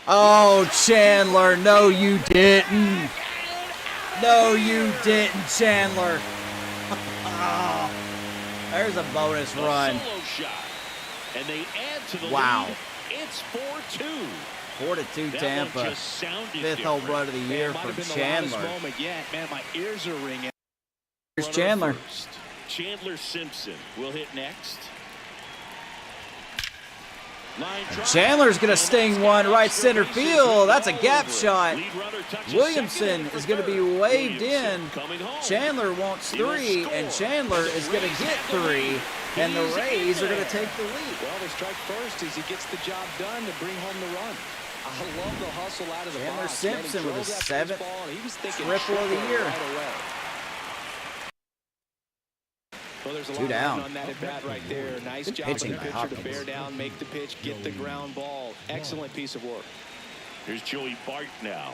Oh, Chandler, no you didn't. No you didn't, Chandler. Oh, there's a bonus run. And they add to the wow. lead. It's 4-2. 4-2 Tampa. Fifth home run of the year from Chandler. Yeah, man, my ears are ringing. Here's Chandler. Chandler Simpson will hit next. Chandler's going to sting one right center field. That's a gap shot. Williamson is going to be waved in. Chandler wants 3, and Chandler is going to get 3, and the Rays are going to take the lead. Well, the strike first as he gets the job done to bring home the run. I love the hustle out of the Chandler box. Simpson with his 7th triple of the year. Well, there's a 2 lot down. on that at bat right there. Nice job of the pitcher to bear down, make the pitch, get the ground ball. Excellent piece of work. Here's Joey Bart now.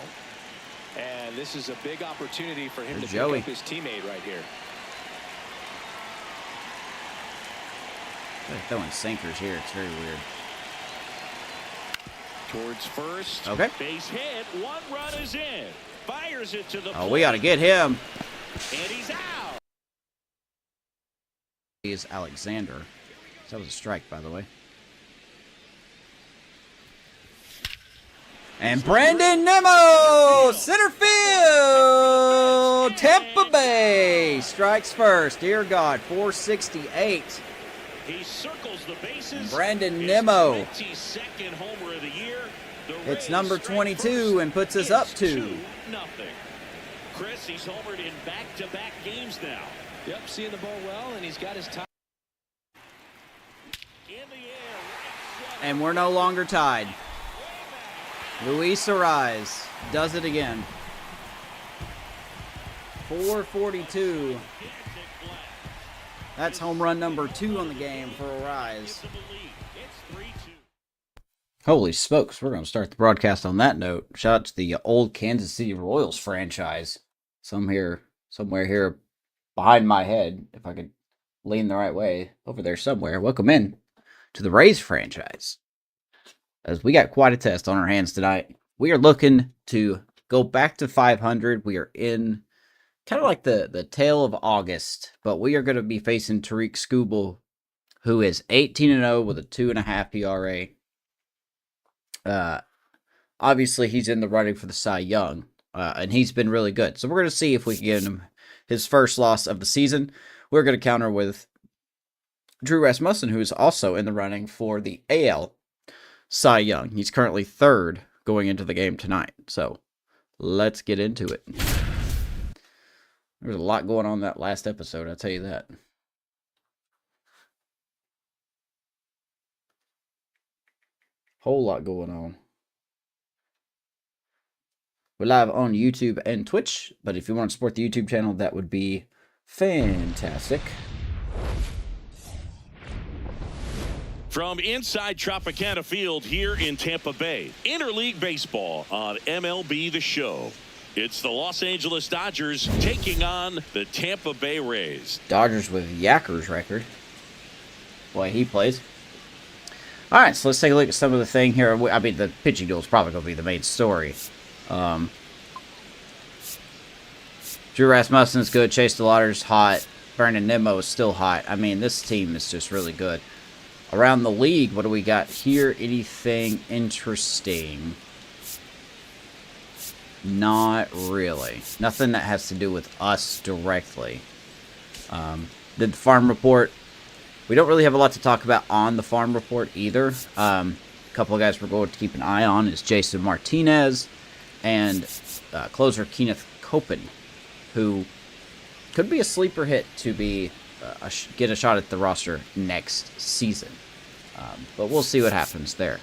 And this is a big opportunity for him to pick Joey. up his teammate right here. They're throwing sinkers here. It's very weird. Towards first. Okay. Base hit. 1 run is in. Fires it to the Oh, we got to get him. And he's out. Is Alexander. That was a strike, by the way. And Brandon Nimmo, center field, Tampa Bay strikes first. Dear God, 468. He circles the bases. Brandon Nimmo. 22nd homer of the year. It's number 22 and puts us up 2. Chris, he's homered in back-to-back games now. Yep, seeing the ball well, and he's got his time. In the air, And we're no longer tied. Luis Ariz does it again. 442. That's home run number 2 on the game for Ariz. Holy smokes, we're going to start the broadcast on that note. Shout out to the old Kansas City Royals franchise. Somewhere here behind my head, if I could lean the right way, over there somewhere. Welcome in to the Rays franchise. As we got quite a test on our hands tonight. We are looking to go back to 500. We are in kind of like the tail of August, but we are going to be facing Tariq Skubal, who is 18-0 with a 2.5 ERA. Obviously, he's in the running for the Cy Young, and he's been really good. So we're going to see if we can give him his first loss of the season. We're going to counter with Drew Rasmussen, who is also in the running for the AL Cy Young. He's currently 3rd going into the game tonight. So let's get into it. There's a lot going on in that last episode, I'll tell you that. Whole lot going on. We're live on YouTube and Twitch, but if you want to support the YouTube channel, that would be fantastic. From inside Tropicana Field here in Tampa Bay, Interleague Baseball on MLB The Show. It's the Los Angeles Dodgers taking on the Tampa Bay Rays. Dodgers with Yakker's record. Boy, he plays. All right, so let's take a look at some of the thing here. I mean, the pitching duel is probably going to be the main story. Drew Rasmussen is good. Chase DeLauter's hot. Brandon Nimmo is still hot. I mean, this team is just really good. Around the league, what do we got here? Anything interesting? Not really. Nothing that has to do with us directly. Did the farm report. We don't really have a lot to talk about on the farm report either. A couple of guys we're going to keep an eye on is Jason Martinez and closer Kenneth Copeland, who could be a sleeper hit to be get a shot at the roster next season. But we'll see what happens there.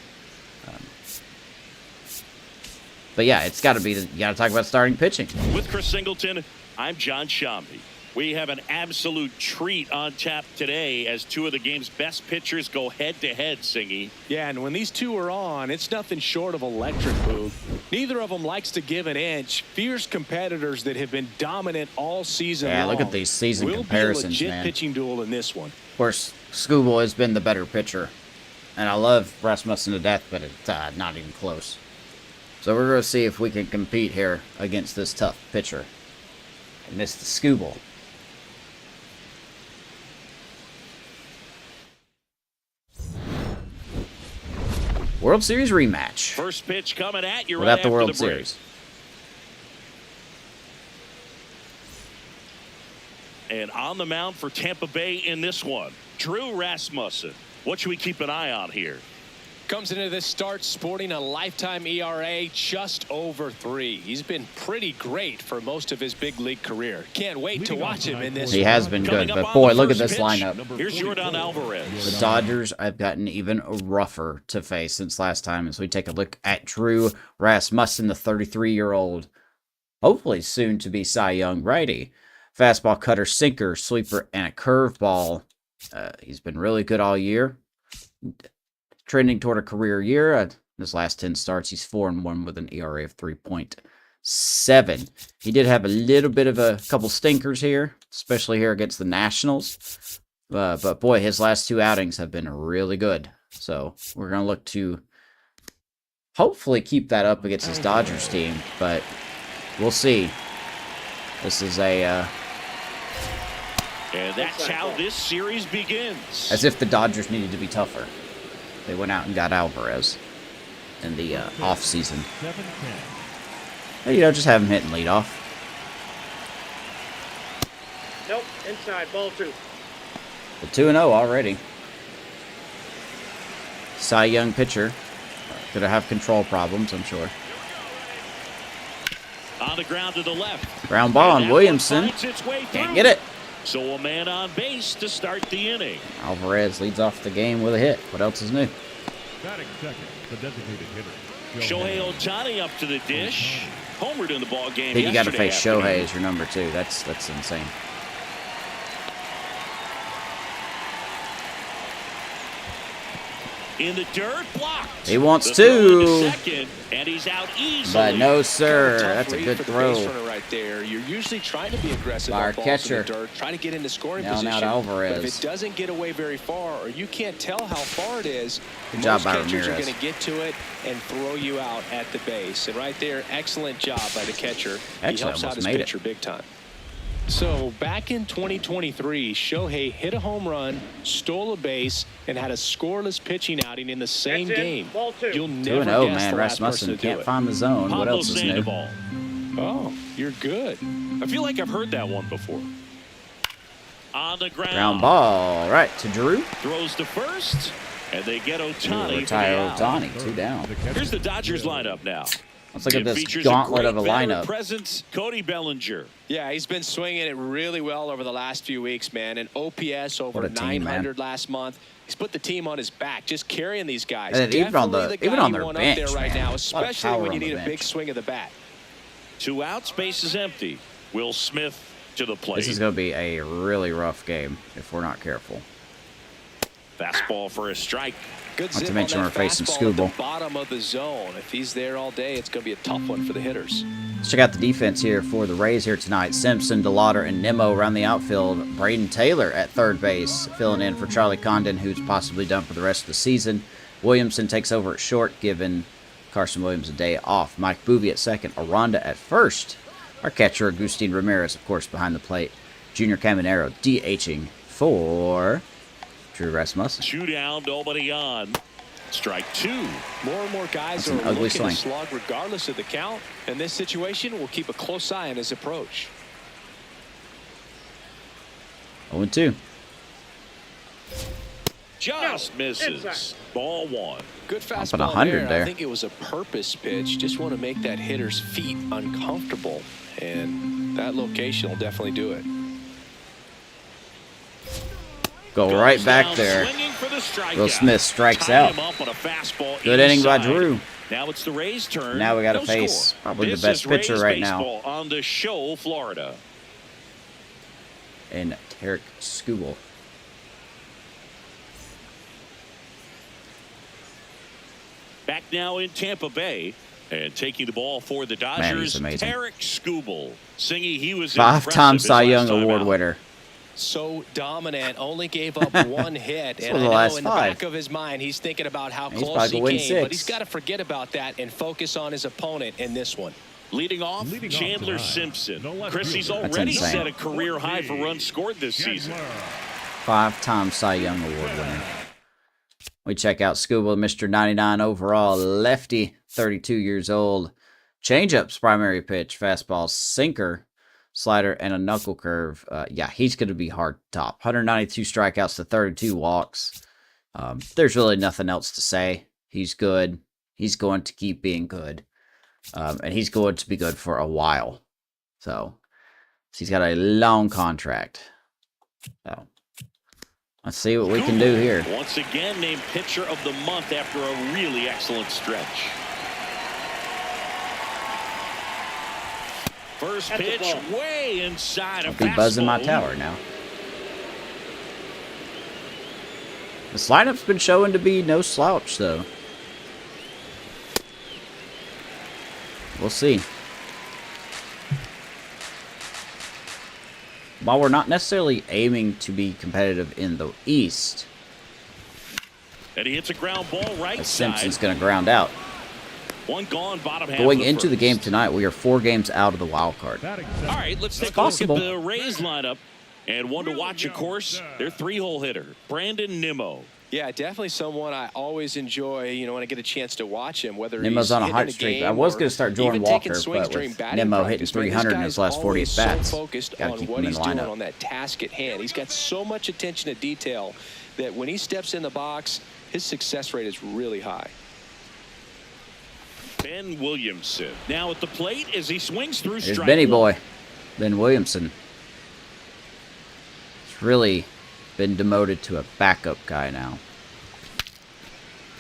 But yeah, it's got to be, you got to talk about starting pitching. With Chris Singleton, I'm John Shambi. We have an absolute treat on tap today as 2 of the game's best pitchers go head-to-head, Singy. Yeah, and when these 2 are on, it's nothing short of electric, Boog. Neither of them likes to give an inch. Fierce competitors that have been dominant all season long. Yeah, look at these season comparisons, be a legit man. Pitching duel in this one. Of course, Skubal has been the better pitcher. And I love Rasmussen to death, but it's not even close. So we're going to see if we can compete here against this tough pitcher. And Mr. Skubal. World Series rematch. First pitch coming at you without right the after World the break. Series. And on the mound for Tampa Bay in this one, Drew Rasmussen. What should we keep an eye on here? Comes into this start sporting a lifetime ERA just over 3. He's been pretty great for most of his big league career. Can't wait to watch him in this. He has been good, but boy, look at this lineup. Here's Jordan Alvarez. The Dodgers have gotten even rougher to face since last time as we take a look at Drew Rasmussen, the 33-year-old, hopefully soon to be Cy Young righty. Fastball, cutter, sinker, sweeper, and a curveball. He's been really good all year. Trending toward a career year. His last 10 starts, he's 4-1 with an ERA of 3.7. He did have a little bit of a couple stinkers here, especially here against the Nationals. But boy, his last 2 outings have been really good. So we're going to look to hopefully keep that up against his Dodgers team. But we'll see. This is a... and that's how this series begins. As if the Dodgers needed to be tougher. They went out and got Alvarez in the offseason. You know, just have him hitting leadoff. Nope, inside, ball 2. The 2-0 already. Cy Young pitcher. Gonna have control problems, I'm sure. On the ground to the left. Ground ball on Williamson. Can't get it. So a man on base to start the inning. Alvarez leads off the game with a hit. What else is new? Batting second, the designated hitter. Shohei Ohtani up to the dish. Homered in the ball game. I think you got to yesterday face afternoon. Shohei as your number 2. That's insane. In the dirt, blocked. He wants The throw into to. second, and he's out easily. But no, sir. Tough That's a read good for the throw. base runner right there. You're usually trying to be aggressive By our on balls catcher. in the dirt, trying to get into scoring Nailing position. out Alvarez. But if it doesn't get away very far, or you can't tell how far it is, Good job most by catchers are Ramirez. going to get to it and throw you out at the base. And right there, excellent job by the catcher. Actually, He helps out almost his made it. pitcher big time. So back in 2023, Shohei hit a home run, stole a base, and had a scoreless pitching outing in the same That's it. game. Ball 2. You'll 2-0, never guess man. the last person Rasmussen to do can't it. find the zone. What Pablo else is new? Sandoval. Oh, you're good. I feel like I've heard that one before. On the ground. Ground ball. Right to Drew. Throws to first, and they get Ohtani for the Retire out. Ohtani. 2 down. Here's the Dodgers lineup now. Let's look at It this features gauntlet a of a great veteran lineup. presence, Cody Bellinger. Yeah, he's been swinging it really well over the last few weeks, man. An OPS over What a team, 900 last month. He's put the team on his back, just carrying these guys. And even on Definitely the- guy even on you their want bench, up there right man. now, A lot of especially power when on you the need a bench. big swing of the bat. 2 outs, base is empty. Will Smith to the plate. This is going to be a really rough game if we're not careful. Fastball for a strike. Good Not to zip mention on we're that facing fastball at the Skubal. bottom of the zone. If he's there all day, it's going to be a tough one for the hitters. Let's check out the defense here for the Rays here tonight. Simpson, DeLauder, and Nimmo around the outfield. Braden Taylor at third base, filling in for Charlie Condon, who's possibly done for the rest of the season. Williamson takes over at short, giving Carson Williams a day off. Mike Boovy at second, Aranda at first. Our catcher, Agustin Ramirez, of course, behind the plate. Junior Caminero DHing for Drew Rasmussen. 2 down, nobody on. Strike 2. More and more guys That's an are ugly looking swing. to slog regardless of the count. In this situation, we'll keep a close eye on his approach. 0-2. Just misses. Inside. Ball 1. Good Up at fastball 100 there. I think it was a purpose pitch. Just want to make that hitter's feet uncomfortable. And that location will definitely do it. Go Goes right back down, there. swinging for the strikeout. Will Smith strikes Tie out. him up on a fastball Good inning by inside. Drew. Now it's the Rays' turn. Now we got to No face score. probably This the best is pitcher Rays right now baseball on the show, Florida. in Tarek Skubal. Back now in Tampa Bay. And taking the ball for the he's Dodgers, amazing. Tarek Skubal. Singy, he was Five-time impressive his Cy last Young time Award out. winner. So dominant, only gave up one hit. And I know in the back of his mind, he's thinking about how close he came. But he's got to forget about that and focus on his opponent in this one. Leading off Chandler Simpson. Chrissy's already set a career high for runs scored this season. 5-time Cy Young Award winner. We check out Skubal, Mr. 99 overall, lefty, 32 years old. Changeup's primary pitch, fastball, sinker, slider, and a knuckle curve. Yeah, he's going to be hard to top. 192 strikeouts to 32 walks. There's really nothing else to say. He's good. He's going to keep being good. And he's going to be good for a while. So he's got a long contract. So let's see what we can do here. Once again, named pitcher of the month after a really excellent stretch. First pitch way inside a fastball. I'll be buzzing my tower now. This lineup's been showing to be no slouch, though. We'll see. While we're not necessarily aiming to be competitive in the East, and he hits a ground ball right side. Simpson's going to ground out. One gone, bottom half. Going into the game tonight, we are 4 games out of the wild card. All right, let's take a look at the Rays lineup. And one to watch, of course, their 3-hole hitter, Brandon Nimmo. Yeah, definitely someone I always enjoy, you know, when I get a chance to watch him, whether Nimmo's on a hot streak. I was going to start Jordan Walker, but with Nimmo hitting 300 in his last 40 at-bats, so focused got to on keep what him in he's the doing lineup. on that task at hand. He's got so much attention to detail that when he steps in the box, his success rate is really high. Ben Williamson now at the plate as he swings through Here's strike. Benny boy, Ben Williamson. It's really been demoted to a backup guy now.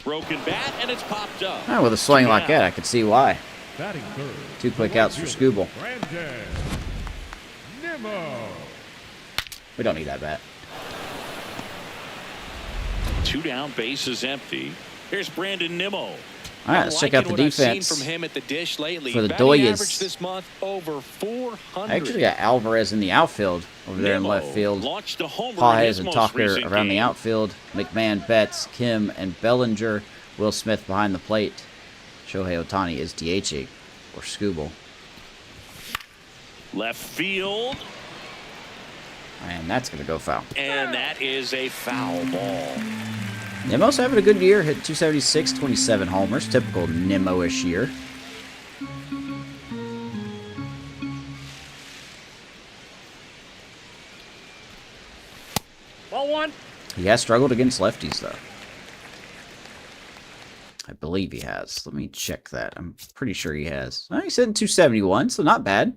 Broken bat, and it's popped up. Oh, with a swing like that, I could see why. Batting third. 2 quick outs for Skubal. Brandon Nimmo. We don't need that bat. 2 down, bases empty. Here's Brandon Nimmo. All right, let's check out the defense from him at the dish lately. for the Batting average Doyers. this month over 400. I actually got Alvarez in the outfield over there in left field. Launched a homer in Pages his and most Tucker recent around the game. outfield. McMahon, Betts, Kim, and Bellinger. Will Smith behind the plate. Shohei Ohtani is DHing or Skubal. Left field. And that's going to go foul. And that is a foul ball. Nimmo's having a good year. Hit 276, 27 homers. Typical Nimmo-ish year. Ball 1. He has struggled against lefties, though. I believe he has. Let me check that. I'm pretty sure he has. He's hitting 271, so not bad.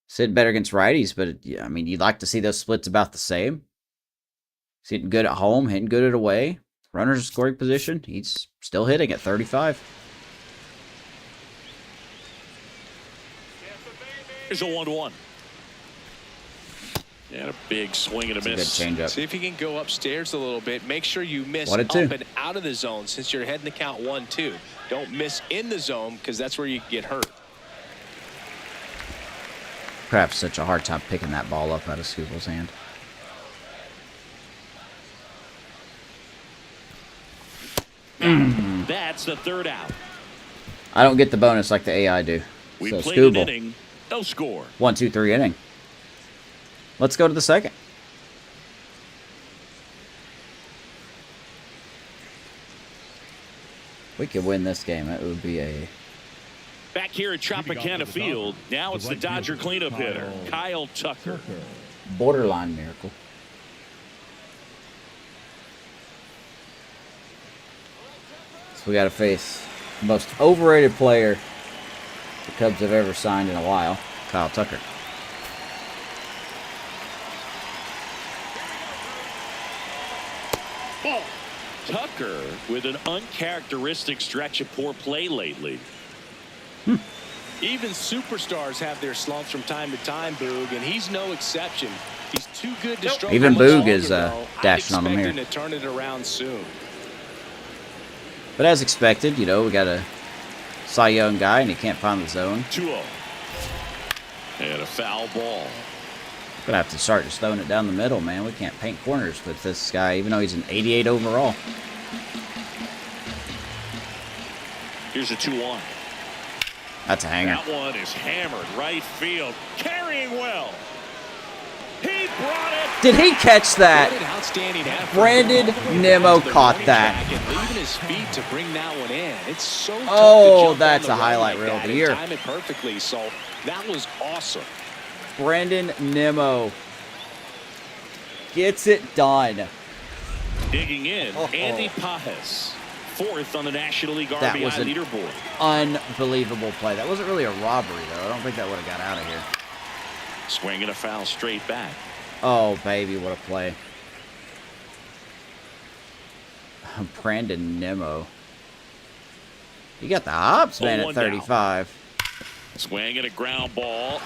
He's hitting better against righties, but yeah, I mean, you'd like to see those splits about the same. He's hitting good at home, hitting good at away. Runners in scoring position. He's still hitting at 35. Here's a 1-1. And a big swing and a miss. Good changeup. See if you can go upstairs a little bit. Make sure you miss 1-2. up and out of the zone since you're heading the count 1-2. Don't miss in the zone because that's where you get hurt. Perhaps such a hard time picking that ball up out of Skubal's hand. That's the 3rd out. I don't get the bonus like the AI do. We So played an Skubal, inning, no score. 1, 2, 3 inning. Let's go to the second. We could win this game. It would be a... Back here at Tropicana Field, now it's the Dodger cleanup hitter, Kyle Tucker. borderline miracle. So we got to face the most overrated player the Cubs have ever signed in a while, Kyle Tucker. Ball. Tucker with an uncharacteristic stretch of poor play lately. Even superstars have their slumps from time to time, Boog, and he's no exception. He's too good to struggle. Even much Boog longer, is dashing on him here. I'd expect him to turn it around soon. But as expected, you know, we got a Cy Young guy, and he can't find the zone. 2-0. And a foul ball. Gonna have to start just throwing it down the middle, man. We can't paint corners with this guy, even though he's an 88 overall. Here's a 2-1. That's a hanger. That one is hammered right field. Carrying well. He brought it. Did he catch that? What an outstanding effort. Brandon Nimmo caught that. Leaving his feet to bring that one in. It's so tough Oh, to jump that's on a the run highlight like reel of that the and year. time it perfectly. So that was awesome. Brandon Nimmo gets it done. Digging in, Andy Pajes, 4th on the National League That RBI was an leaderboard. unbelievable play. That wasn't really a robbery, though. I don't think that would have got out of here. Swinging a foul straight back. Oh, baby, what a play. Brandon Nimmo. You got the hops, man, at 35. Swinging a ground ball,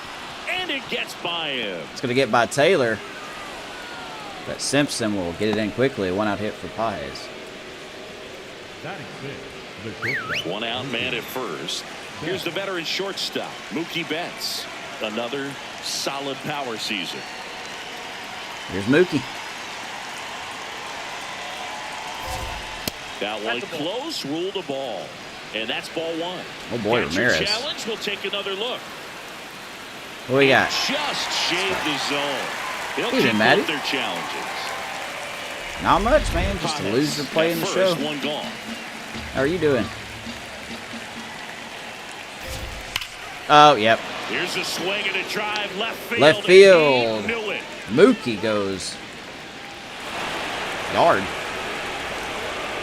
and it gets by him. It's going to get by Taylor. But Simpson will get it in quickly. One out hit for Pajes. Batting sixth, the shortstop. One out man at first. Here's the veteran shortstop, Mookie Betts. Another solid power season. Here's Mookie. That one close, ruled a ball. And that's ball 1. Oh, boy, Catcher Ramirez. challenge, we'll take another look. What we got? Just shaved the zone. They'll Easy, keep Matty. both their challenges. Not much, man. Just a loser play in the show. One gone. How are you doing? Oh, yep. Here's a swing and a drive left field. Left field. He knew it. Mookie goes yard.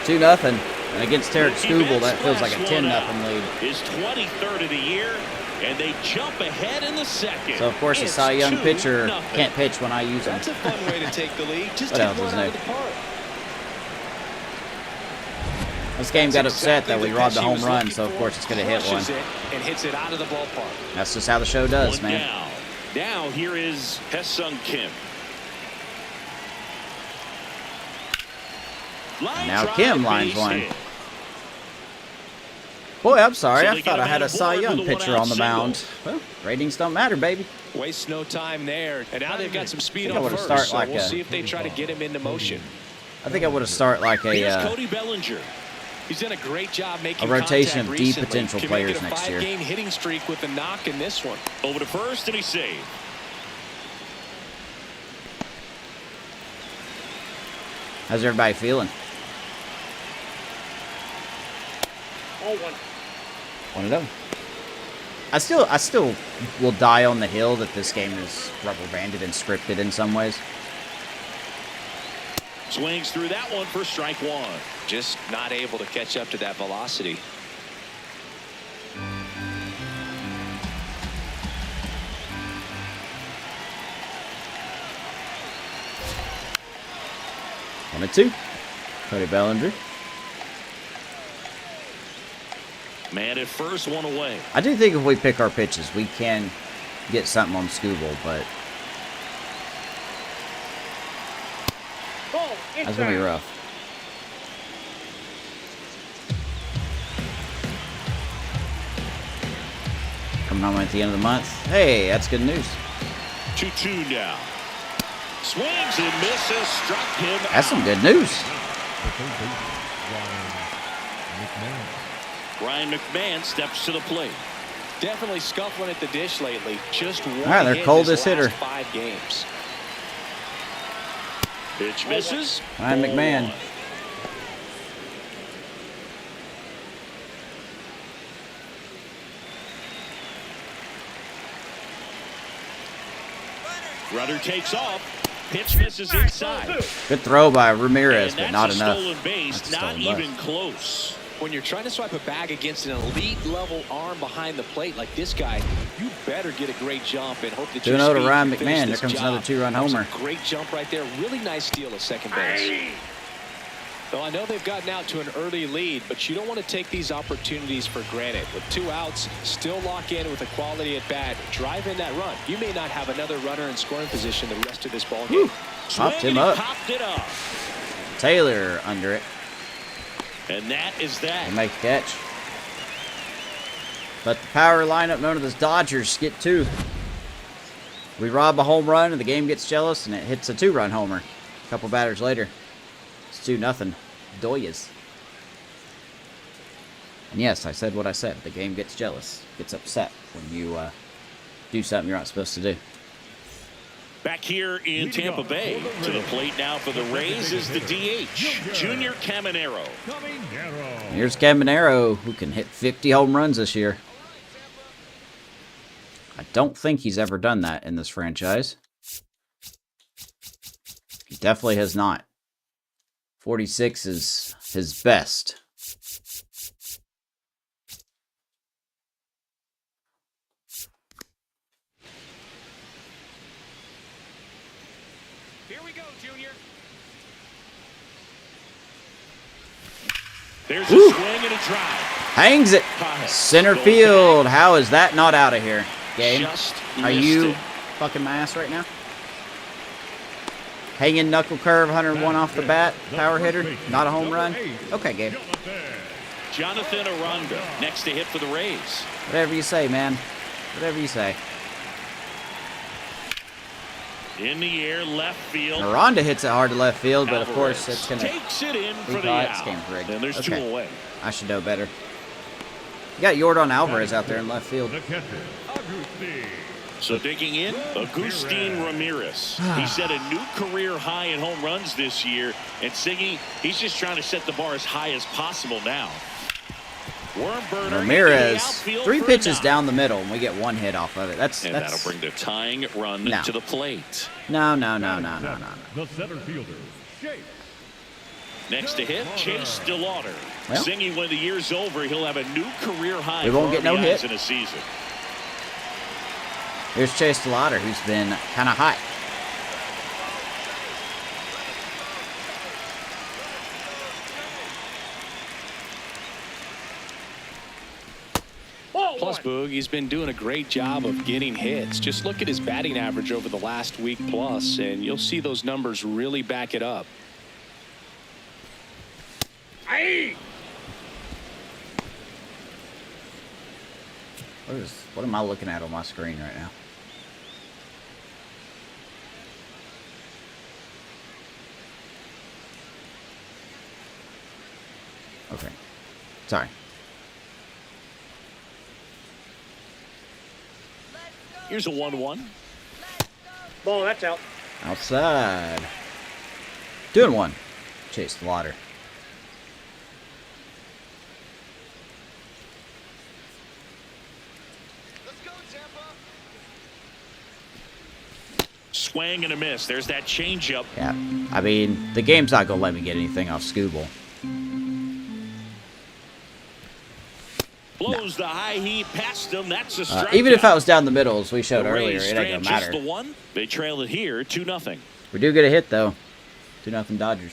2-0. And against Tarek Mookie Skubal, Betts that feels like a last 10-0 one out. lead. His 23rd of the year, and they jump ahead in the second. So, of course, a It's Cy Young 2-0. pitcher can't pitch when I use him. That's a fun way to take the lead. Just What take else one is out new? of the park. This game got That's upset that exactly we the robbed pitch a he home was run, looking so of for. course it's going to hit one. Crushes it and hits it out of the ballpark. That's just how the show does, One man. down. Now here is Haesung Kim. Line Now drive, Kim lines base one. hit. Boy, I'm sorry. So I they thought get I had a him Cy on board Young with a pitcher one-out on the single. mound. Well, ratings don't matter, baby. Waste no time there. And now they've got some speed I think I on would've first. start So like we'll a- see if they try to get him into motion. I think I would have started like Here's a Cody Bellinger. He's done a great job making a rotation contact of deep recently. potential Can players make it a next year. 5-game hitting streak with a knock in this one. Over to first, and he saved. How's everybody feeling? Oh, 1. 1-0. I still will die on the hill that this game is rubber banded and scripted in some ways. Swings through that one for strike 1. Just not able to catch up to that velocity. One and 2. Cody Bellinger. Man at first, one away. I do think if we pick our pitches, we can get something on Skubal, but Ball that's gonna be inside. rough. Coming home at the end of the month. Hey, that's good news. 2-2 now. Swings and misses, struck him That's some out. good news. The third baseman, Ryan McMahon. Ryan McMahon steps to the plate. Definitely scuffling at the dish lately. Just one right, their hit coldest his last hitter. 5 games. Pitch misses. Ryan Ball McMahon. 1. Runner takes off. Pitch misses inside. Good throw by Ramirez, And but that's not a enough. stolen base, That's a not stolen even base. close. When you're trying to swipe a bag against an elite level arm behind the plate like this guy, you better get a great jump and hope that your 2-0 to speed Ryan can finish McMahon. Here this comes job. another 2-run That was homer. a great jump right there. Really nice steal at second base. Though I know they've gotten out to an early lead, but you don't want to take these opportunities for granted. With 2 outs, still lock in with a quality at bat. Drive in that run. You may not have another runner in scoring position the rest of this ball game. Whew. Popped Swing him and he up. popped it up. Taylor under it. And that is that. They make the catch. But the power lineup known as the Dodgers get 2. We rob a home run and the game gets jealous and it hits a 2-run homer. A couple batters later, it's 2-0. Doyas. And yes, I said what I said. The game gets jealous, gets upset when you do something you're not supposed to do. Back here in Tampa Bay, to the plate now for the Rays is the DH, Junior Caminero. Here's Caminero, who can hit 50 home runs this year. I don't think he's ever done that in this franchise. He definitely has not. 46 is his best. Here we go, Junior. There's a swing and a drive. Hangs it. Center field. How is that not out of here? Game. Are you fucking my ass right now? Hanging knuckle curve, 101 off the bat. Power hitter. Not a home run. Okay, Gabe. Jonathan Aranda next to hit for the Rays. Whatever you say, man. Whatever you say. In the air, left field. Aranda hits it hard to left field, but of course it's going to takes it in be for the caught. out. Game's rigged. And there's 2 away. I should know better. You got Yordan Alvarez out there in left field. So digging in, Agustin Ramirez. He set a new career high in home runs this year. And Siggy, he's just trying to set the bar as high as possible now. Worm burner Ramirez, 3 pitches down the middle, and we get 1 hit off of it. That'll bring the tying run to the plate. No. The center fielder, Shake. Next to hit, Chase DeLauder. Well, Siggy, when the year's over, he'll have a new career high. We won't get no hit in a season. Here's Chase DeLauder, who's been kind of hot. Plus, Boog, he's been doing a great job of getting hits. Just look at his batting average over the last week plus, and you'll see those numbers really back it up. What am I looking at on my screen right now? Okay. Sorry. Here's a 1-1. Ball, that's out. Outside. 2-1. Chase DeLauder. Swing and a miss. There's that changeup. Yeah. I mean, the game's not going to let me get anything off Skubal. Blows the high heat past him. That's a strikeout. Even if I was down the middle, as we showed earlier, it ain't going to matter. The one. They trail it here 2-0. We do get a hit, though. 2-0 Dodgers.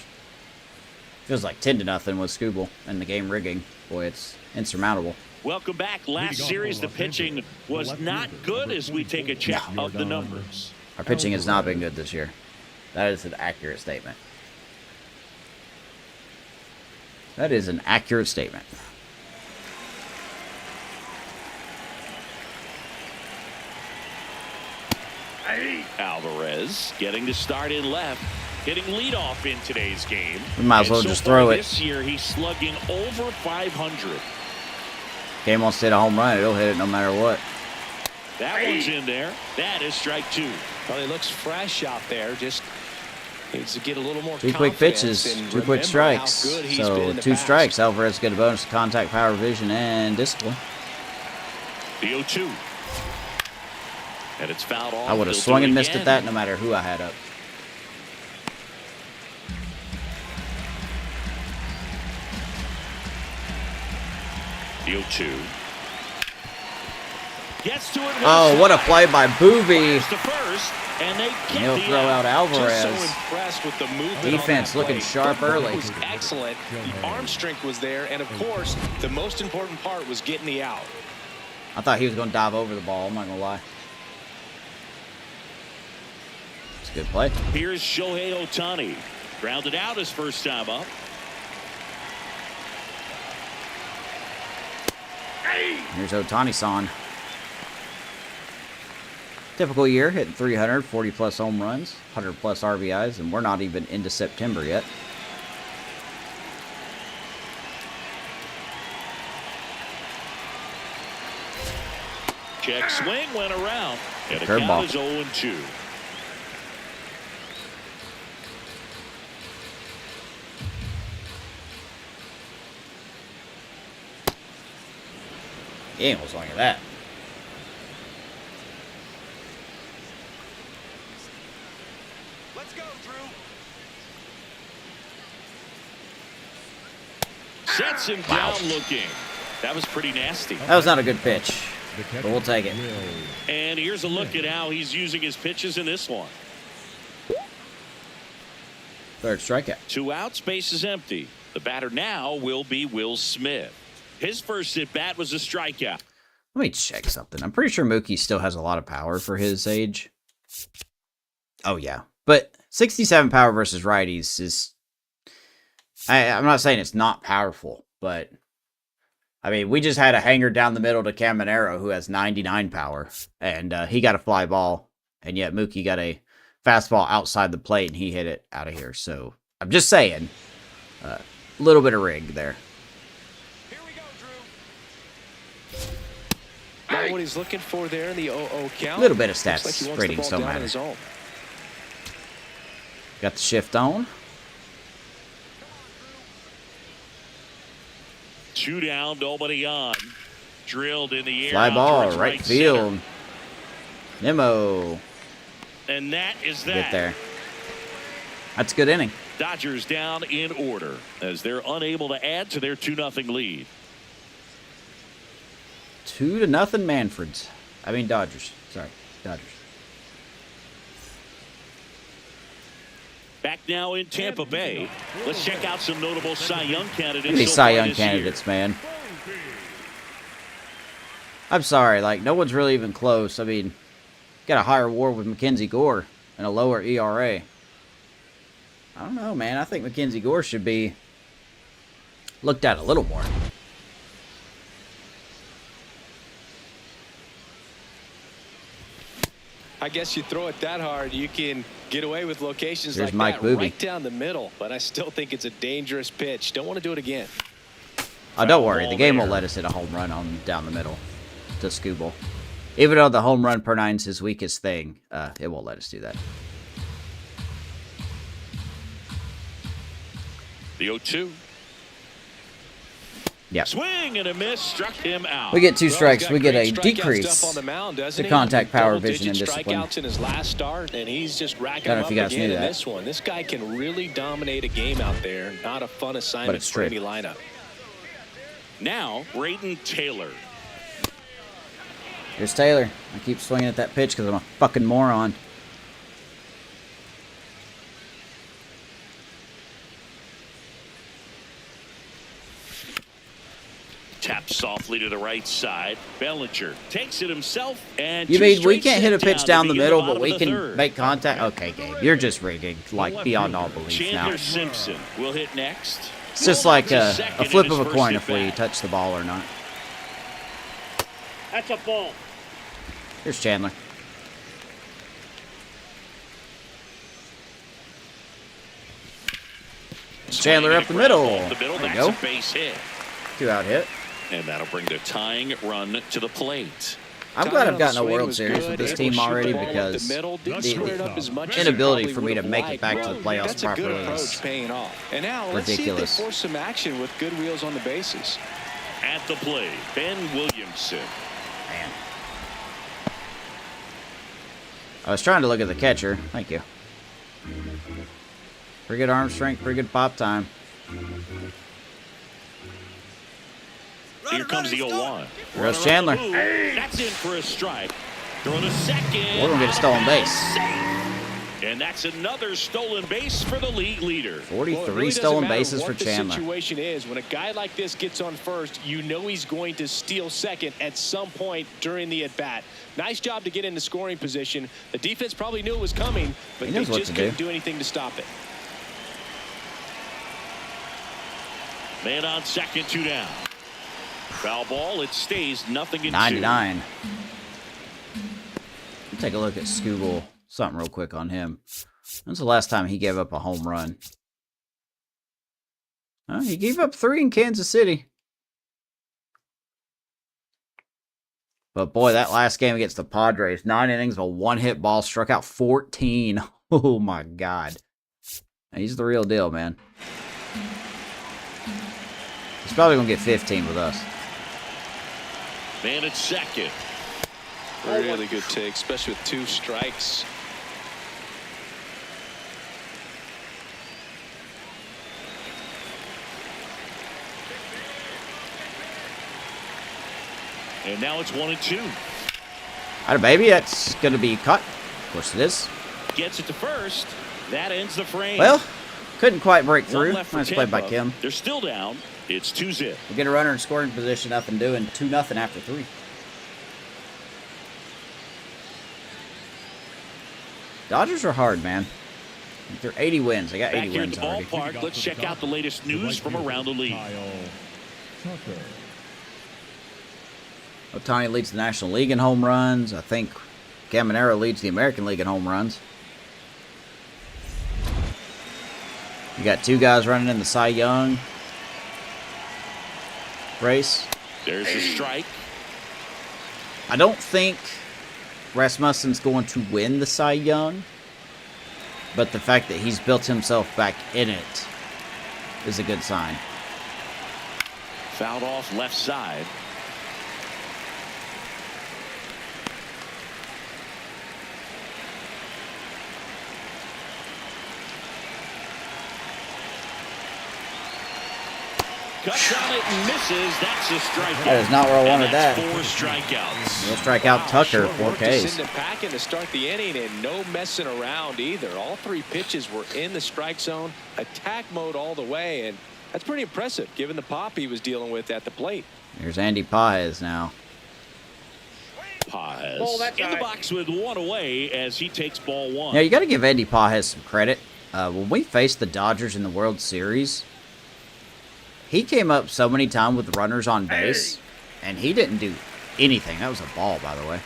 Feels like 10-0 with Skubal and the game rigging. Boy, it's insurmountable. Welcome back. Last series, the pitching was not good as we take a check of the numbers. Our pitching has not been good this year. That is an accurate statement. That is an accurate statement. Alvarez getting to start in left, hitting leadoff in today's game. We might as well just throw it. This year, he's slugging over 500. Game wants to hit a home run, it'll hit it no matter what. That one's in there. That is strike 2. Well, he looks fresh out there. Just needs to get a little more 2 quick pitches, 2 quick strikes. So 2 strikes. Alvarez get a bonus of contact, power, vision, and discipline. The 0-2. And it's fouled off. I would have swung and missed at that no matter who I had up. The 0-2. Gets to it. Oh, what a play by Boovie. To first, and they get He'll throw out Alvarez. Just so impressed with the movement. Defense looking sharp early. It was excellent. The arm strength was there, and of course, the most important part was getting the out. I thought he was going to dive over the ball. I'm not going to lie. It's a good play. Here's Shohei Ohtani. Grounded out his first time up. Here's Ohtani-san. Typical year, hitting 300, 40-plus home runs, 100-plus RBIs, and we're not even into September yet. Check swing went around, and the Curveball. count is 0-2. He ain't gonna swing at that. Let's go, Drew. Sets him down looking. That was pretty nasty. That was not a good pitch, but we'll take it. And here's a look at how he's using his pitches in this one. Third strikeout. 2 outs, base is empty. The batter now will be Will Smith. His first at bat was a strikeout. Let me check something. I'm pretty sure Mookie still has a lot of power for his age. Oh, yeah. But 67 power versus righties is... I'm not saying it's not powerful, but... I mean, we just had a hanger down the middle to Caminero, who has 99 power. And he got a fly ball. And yet Mookie got a fastball outside the plate, and he hit it out of here. So, I'm just saying. A little bit of rig there. Not what he's looking for there in the 0-0 count. A little bit of Looks stats like he wants the ratings ball don't down in matter. his own. Got the shift on. 2 down, nobody on. Drilled in the air. Fly out ball, towards right field. center. Nimmo. And that is that. Get there. That's a good inning. Dodgers down in order as they're unable to add to their 2-0 lead. 2-0 Manfreds. I mean Dodgers. Sorry, Dodgers. Back now in Tampa Bay. Let's check out some notable Cy Young candidates. Give me so Cy far Young this year. candidates, man. I'm sorry, like, no one's really even close. I mean, got a higher WAR with Mackenzie Gore and a lower ERA. I don't know, man. I think Mackenzie Gore should be looked at a little more. I guess you throw it that hard, you can get away with locations Here's like Mike that Booby. right down the middle. But I still think it's a dangerous pitch. Don't want to do it again. Oh, don't worry. ball The game there. won't let us hit a home run on down the middle to Skubal. Even though the home run per nine's his weakest thing, it won't let us do that. The 0-2. Yeah. Swing and a miss, struck him out. We get 2 Well, strikes. he's got We get great a strikeout decrease stuff on the mound, doesn't to he? contact power, Double-digit vision, and discipline. strikeouts in his last start, and he's just racking Don't know them if up you guys again knew in that. this one. This guy can really dominate a game out there. Not a fun assignment it's for true. any lineup. Now, Braden Taylor. Here's Taylor. I keep swinging at that pitch because I'm a fucking moron. Taps softly to the right side. Bellinger takes it himself. And You 2 mean we straight can't hit a set pitch to down the begin middle, bottom but we of the can third. make contact? Okay, Gabe. You're just rigging, like, beyond all belief now. Chandler Simpson will hit next. It's just Rolled like out to a second flip in of his a first coin if we at-bat. touch the ball or not. That's a ball. Here's Chandler. Chandler up the middle. Off the middle. There we That's go. a base hit. 2-out hit. And that'll bring the tying run to the plate. I'm glad Timing I've gotten a on the swing World was Series good. with this Able to team shoot the already ball up because the middle. Didn't square it up as much as inability you for me to probably make it would've back to the liked. playoffs That's a good properly approach is paying off. And now let's ridiculous. see if they force some action with good wheels on the bases. At the plate, Ben Williamson. Man. I was trying to look at the catcher. Thank you. Pretty good arm strength, pretty good pop time. Here comes the 0-1. Here's Chandler. That's in for a strike. Throw to second. We're gonna get a stolen base. Safe. And that's another stolen base for the league leader. 43 Well, it really doesn't stolen matter bases for what the Chandler. situation is. When a guy like this gets on first, you know he's going to steal second at some point during the at-bat. Nice job to get into scoring position. The defense probably knew it was coming, but He they knows what just to do. couldn't do anything to stop it. Man on second, 2 down. Foul ball. It stays 0-2. 99. Take a look at Skubal. Something real quick on him. When's the last time he gave up a home run? He gave up 3 in Kansas City. But boy, that last game against the Padres, 9 innings of a one-hit ball, struck out 14. Oh my God. He's the real deal, man. He's probably going to get 15 with us. Man at second. Really good take, especially with 2 strikes. And now it's 1-2. Alright, baby, that's going to be cut. Of course it is. Gets it to first. That ends the frame. Well, couldn't quite break One through. left for Nice play by Tampa. Kim. They're still down. It's 2-0. We get a runner in scoring position, nothing doing. 2-0 after 3. Dodgers are hard, man. They're 80 wins. They got Back 80 here at wins the already. ballpark, let's check out the latest news from around the league. Ohtani leads the National League in home runs. I think Caminero leads the American League in home runs. You got 2 guys running in the Cy Young race. There's a strike. I don't think Rasmussen's going to win the Cy Young, but the fact that he's built himself back in it is a good sign. Fouled off left side. Cuts on it and misses. That's a strikeout. That is not where I wanted that. 4 strikeouts. We'll strike out Tucker, 4 Worked us Ks. into packing to start the inning, and no messing around either. All 3 pitches were in the strike zone, attack mode all the way, and that's pretty impressive given the pop he was dealing with at the plate. Here's Andy Paez now. Paez Ball that in the guy. box with 1 away as he takes ball 1. Now, you got to give Andy Paez some credit. When we faced the Dodgers in the World Series, he came up so many times with runners on base, and he didn't do anything. That was a ball, by the way.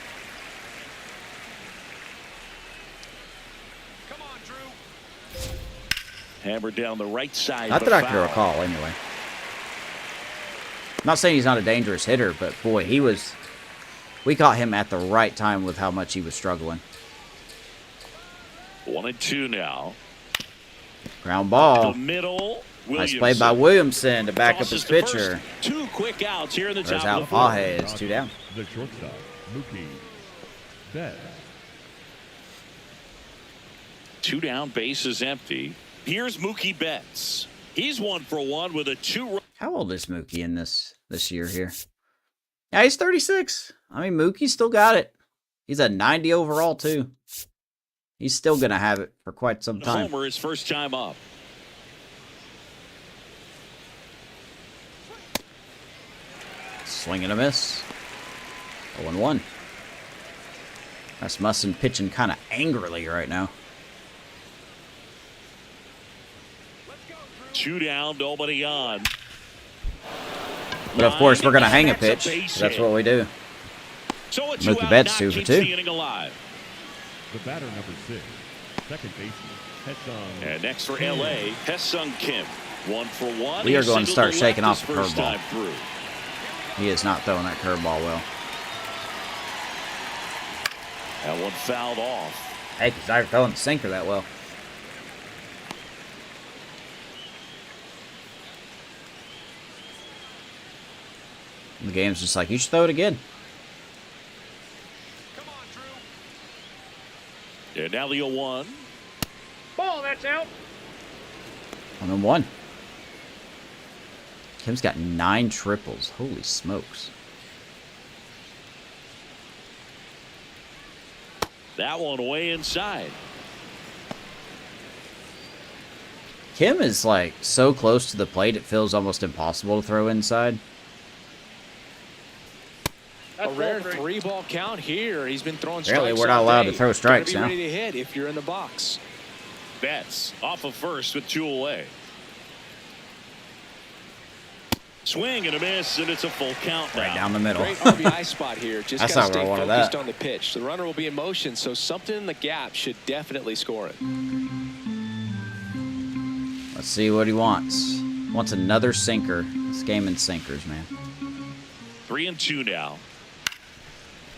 Come on, Drew. Hammered down the right side. Not but that I can foul. recall, anyway. I'm not saying he's not a dangerous hitter, but boy, he was... We caught him at the right time with how much he was struggling. 1-2 now. Ground ball. The middle. Nice play by Williamson to back up Tosses his to first. pitcher. 2 quick outs here in the There's top out of the 4th. Paez, 2 down. The shortstop, Mookie Betts. 2 down, base is empty. Here's Mookie Betts. He's 1 for 1 with a 2-run. How old is Mookie in this year here? Yeah, he's 36. I mean, Mookie still got it. He's a 90 overall, too. He's still going to have it for quite some time. Homer his first time up. Swing and a miss. 0-1. Rasmussen pitching kind of angrily right now. 2 down, nobody on. But of course, we're going to hang a That's pitch. base That's hit. what we do. So a Mookie 2-out Betts, knock 2 for keeps 2. the inning alive. The batter number 6, second baseman, Hesung. And next for LA, Hesung Kim. 1 for 1. We are He going to singled start to shaking left off his the first curveball. time through. He is not throwing that curveball well. That one fouled off. Hey, he's not throwing the sinker that well. The game's just like, you should throw it again. And now the 0-1. Ball, that's out. 1-1. Kim's got 9 triples. Holy smokes. That one way inside. Kim is like so close to the plate, it feels almost impossible to throw inside. That's A rare ball 3. 3-ball count here. He's been throwing Apparently strikes we're not all allowed day. to throw strikes Gotta now. be ready to hit if you're in the box. Betts off of first with 2 away. Swing and a miss, and it's a full count now. Right down the middle. Great RBI spot here. Just That's got to not where I stay wanted focused that. on the pitch. The runner will be in motion, so something in the gap should definitely score it. Let's see what he wants. Wants another sinker. This game in sinkers, man. 3-2 now.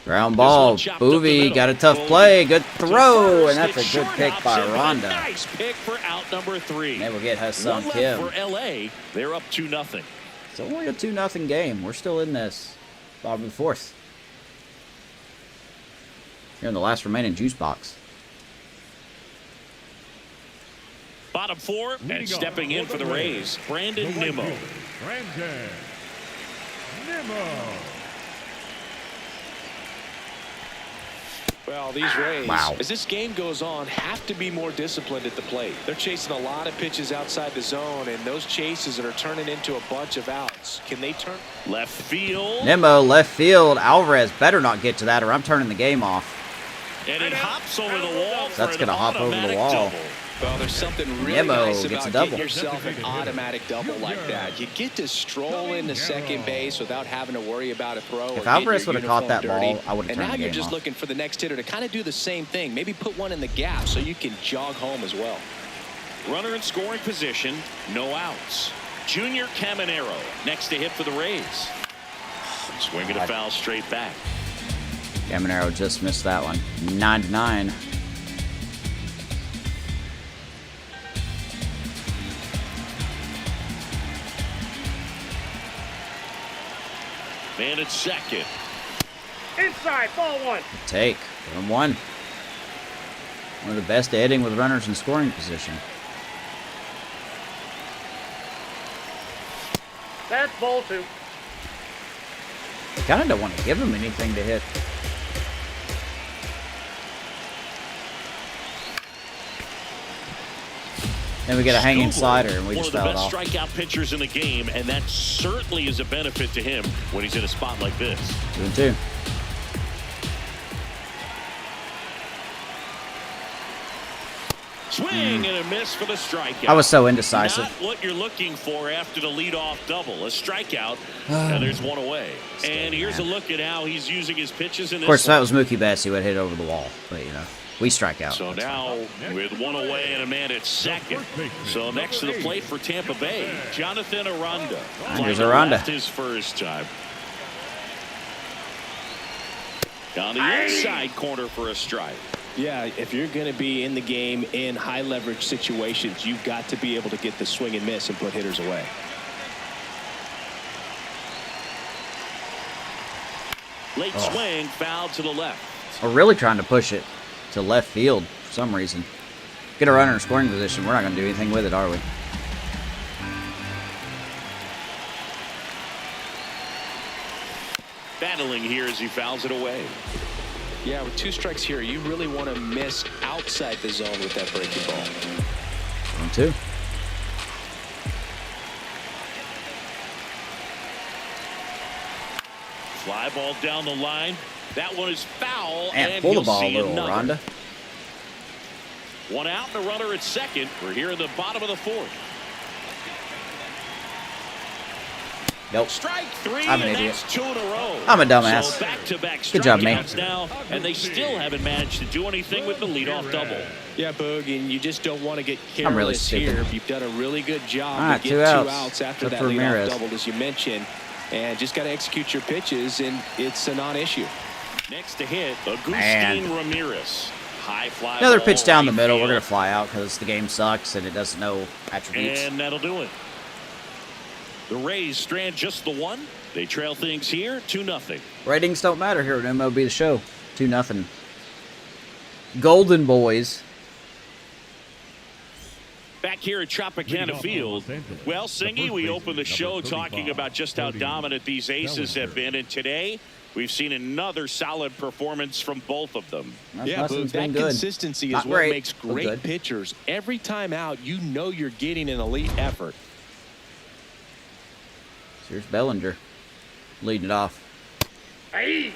Ground ball. This one chopped up the Boovie middle. got a tough Boovie play. Good to throw, and first. that's a It's good short pick by option, but a Ronda. Nice pick for out number 3. They will get Hassan One left Kim. for LA. They're up 2-0. It's only a 2-0 game. We're still in this. Bottom of the fourth. Here in the last remaining juice box. Bottom 4, and Leading stepping off in for the the Rays, Brandon The right Nimmo. fielder, Brandon Nimmo. Well, these Rays, Wow. as this game goes on, have to be more disciplined at the plate. They're chasing a lot of pitches outside the zone, and those chases are turning into a bunch of outs. Can they turn? Left field. Nimmo, left field. Alvarez better not get to that, or I'm turning the game off. And it hops over the wall. For That's an gonna hop over the automatic wall. double. Well, there's something really Nimmo nice gets a about double. getting yourself an automatic double like that. You get to stroll into second base without having to worry about a throw. If or Alvarez getting would your have caught that uniform ball, dirty. I would have And turned now the you're game just off. looking for the next hitter to kind of do the same thing. Maybe put one in the gap so you can jog home as well. Runner in scoring position, no outs. Junior Caminero next to hit for the Rays. Swinging a foul straight back. Caminero just missed that one. 9-9. Man at second. Inside, ball 1. Take. 1-1. One of the best hitting with runners in scoring position. That's ball 2. I kind of don't want to give him anything to hit. Then we get a hanging Skubal, slider, and we just one fouled of the off. best strikeout pitchers in the game, and that certainly is a benefit to him when he's in a spot like this. 2-2. Swing and a miss for the strikeout. I was so indecisive. Not what you're looking for after the leadoff double. A strikeout, and there's one away. And here's a look at how he's using his pitches in this. Of course, if one. that was Mookie Betts, he would hit over the wall. But, you know, we strike out. So now with one away and a man at second. So next to the plate for Tampa Bay, Jonathan Aranda. Here's Finally Aranda. left his first time. Down the inside corner for a strike. Yeah, if you're going to be in the game in high leverage situations, you've got to be able to get the swing and miss and put hitters away. Late swing, foul to the left. We're really trying to push it to left field for some reason. Get a runner in scoring position. We're not going to do anything with it, are we? Battling here as he fouls it away. Yeah, with 2 strikes here, you really want to miss outside the zone with that breaking ball. 1-2. Fly ball down the line. That one is foul, And and pull the he'll ball a see little, another. Rhonda. One out and a runner at second. We're here in the bottom of the 4th. Nope. Strike 3, I'm an and idiot. that's 2 in a row. I'm a dumbass. So back-to-back Good job, man. strikeouts now, and they still haven't managed to do anything with the leadoff double. Yeah, Boog, and you just don't want to get careless I'm really stupid. here. You've done a really good job All right, to get 2 2 outs. outs after That's that leadoff Ramirez. double, as you mentioned, and just got to execute your pitches, and it's a non-issue. Next to hit, Agustin Man. Ramirez. High fly Another ball, pitch down the right middle. We're field. going to fly out because the game sucks and it doesn't know attributes. And that'll do it. The Rays strand just the 1. They trail things here 2-0. Ratings don't matter here at MLB The Show. 2-0. Golden Boys. Back here at Tropicana Field. Well, Singy, we opened the show talking about just how dominant these aces have been, and today we've seen another solid performance from both of them. Yeah, but Rasmussen's that been good. consistency is Not what great, makes but great good. pitchers. Every time out, you know you're getting an elite effort. Here's Bellinger leading it off. Hey.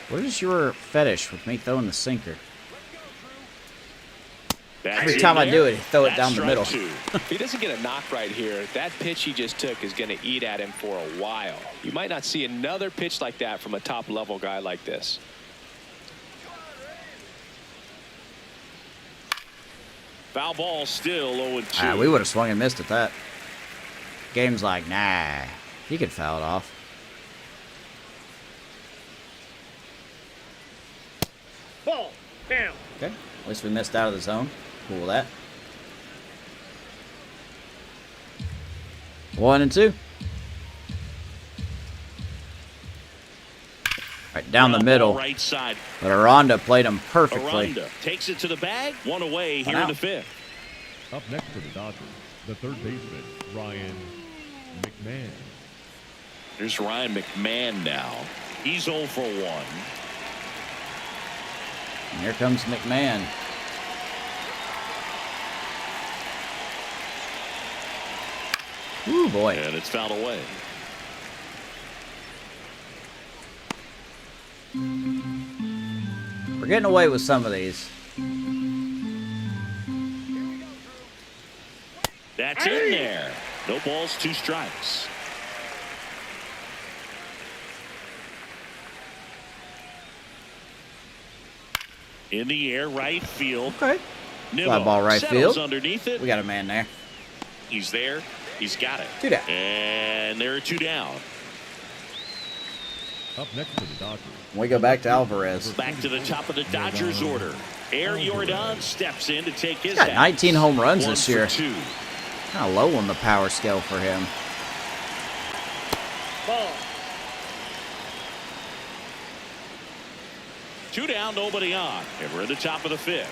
What is your fetish with me throwing the sinker? That's Every in time I there. do it, throw it That's down the strike middle. 2. If he doesn't get a knock right here, that pitch he just took is going to eat at him for a while. You might not see another pitch like that from a top-level guy like this. Foul ball still 0-2. We would have swung and missed at that. Game's like, nah. He could foul it off. Ball. Down. Okay. At least we missed out of the zone. Cool with that. 1 and 2. Right down the Ground middle. ball right side. But Aranda played him perfectly. Aranda takes it to the bag. 1 away here in the 5th. Up next for the Dodgers, the third baseman, Ryan McMahon. Here's Ryan McMahon now. He's 0 for 1. And here comes McMahon. Ooh, boy. And it's fouled away. We're getting away with some of these. That's in there. No balls, 2 strikes. In the air, right field. Okay. Nimmo Fly ball right settles field. underneath it. We got a man there. He's there. He's got it. 2 down. And there are 2 down. Up next for the Dodgers, We go back to Alvarez. Back to the top of the Dodgers order. Air Jordan steps in to take his Got 19 home runs 1 this for year. 2. Kind of low on the power scale for him. Ball. 2 down, nobody on. And we're at the top of the 5th.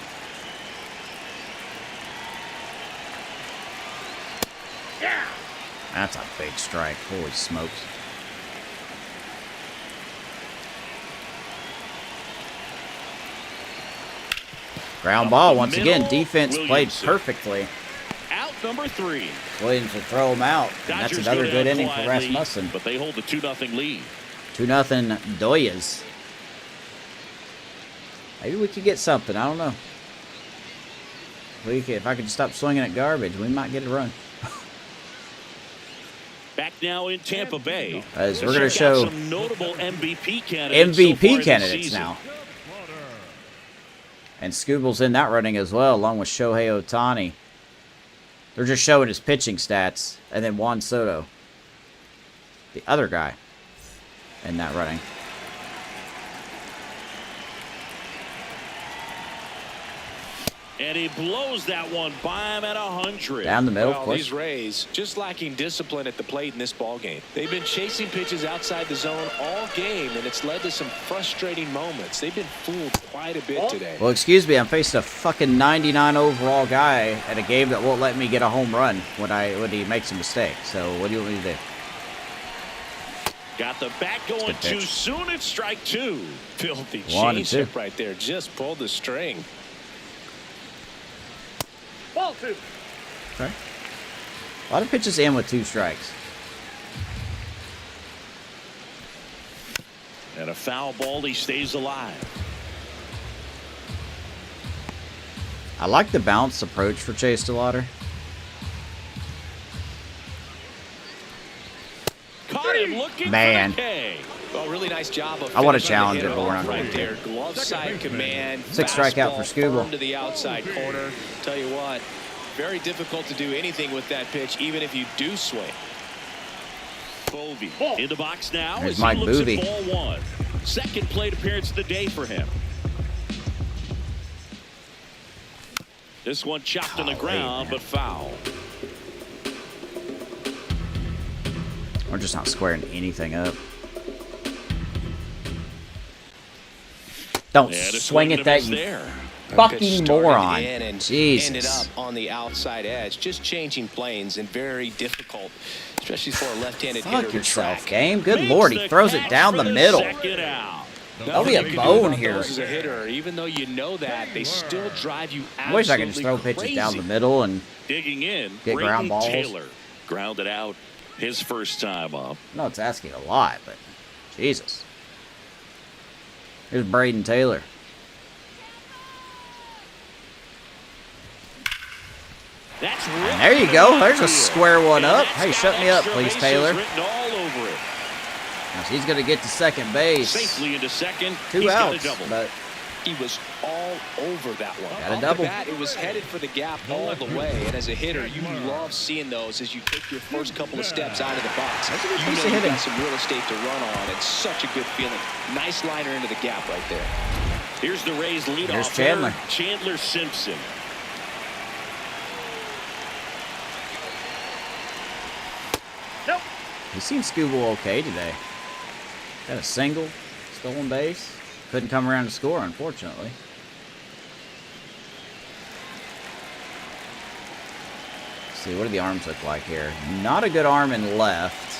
Yeah. That's a big strike. Holy smokes. Ground ball once again. Defense played Williamson. perfectly. Out number 3. Williams will throw him out. And that's Dodgers another go good down inning for quietly, Rasmussen. But they hold the 2-0 lead. 2-0 Doyas. Maybe we could get something. I don't know. If I could stop swinging at garbage, we might get a run. Back now in Tampa Bay. As we're going to Check show out some notable MVP candidates so far MVP this candidates season. now. And Skubal's in that running as well, along with Shohei Ohtani. They're just showing his pitching stats. And then Juan Soto, the other guy, in that running. And he blows that one by him at 100. Down the middle, of Well, course. these Rays just lacking discipline at the plate in this ball game. They've been chasing pitches outside the zone all game, and it's led to some frustrating moments. They've been fooled quite a bit today. Well, excuse me, I'm facing a fucking 99 overall guy at a game that won't let me get a home run when he makes a mistake. So what do you want me to do? Got the bat going good pitch. too soon. It's strike 2. Filthy 1 and 2. changeup right there. Just pulled the string. Ball 2. Okay. A lot of pitches in with 2 strikes. And a foul ball. He stays alive. I like the balanced approach for Chase DeLauder. Caught him looking Man. for the K. Well, really nice job of I wanna finishing challenge the it, hit but we're off not right going to. there. Glove side command. 6 strikeout for fastball Skubal. firm to the outside corner. Tell you what, very difficult to do anything with that pitch, even if you do swing. Bovey in the box now. There's as Mike he looks Bovey. at ball 1. Second plate appearance of the day for him. This one chopped on the ground, but foul. We're just not squaring anything up. Don't And a swing at that, you there. Pitch fucking started moron. in and ended Jesus. up on the outside edge, just changing planes and very difficult, especially for a left-handed hitter Fuck to yourself, track. game. Good Makes lord, he the throws it catch down for the middle. second out. There'll be a Nothing you can do bone about here. those as a hitter, even though you know that, they still drive you I absolutely wish I could just throw pitches down the crazy. middle and Digging in, Get ground Brayden balls. Taylor grounded out his first time up. I know it's asking a lot, but Jesus. Here's Brayden Taylor. That's And there you go. There's a square one up. Hey, shut me up, please, Taylor. All over it. Now, he's going to get to second base. Safely into second. 2 outs, but he was all over that one. got a double. That, it was headed for the gap all the way. And as a hitter, you love seeing those as you take your first couple of steps out of the box. That's a good You piece know of you've hitting. got some real estate to run on. It's such a good feeling. Nice liner into the gap right there. Here's the Rays leadoff. Here's Chandler. Chandler Simpson. Nope. He seems Skubal okay today. Got a single, stolen base. Couldn't come around to score, unfortunately. Let's see, what do the arms look like here? Not a good arm in left.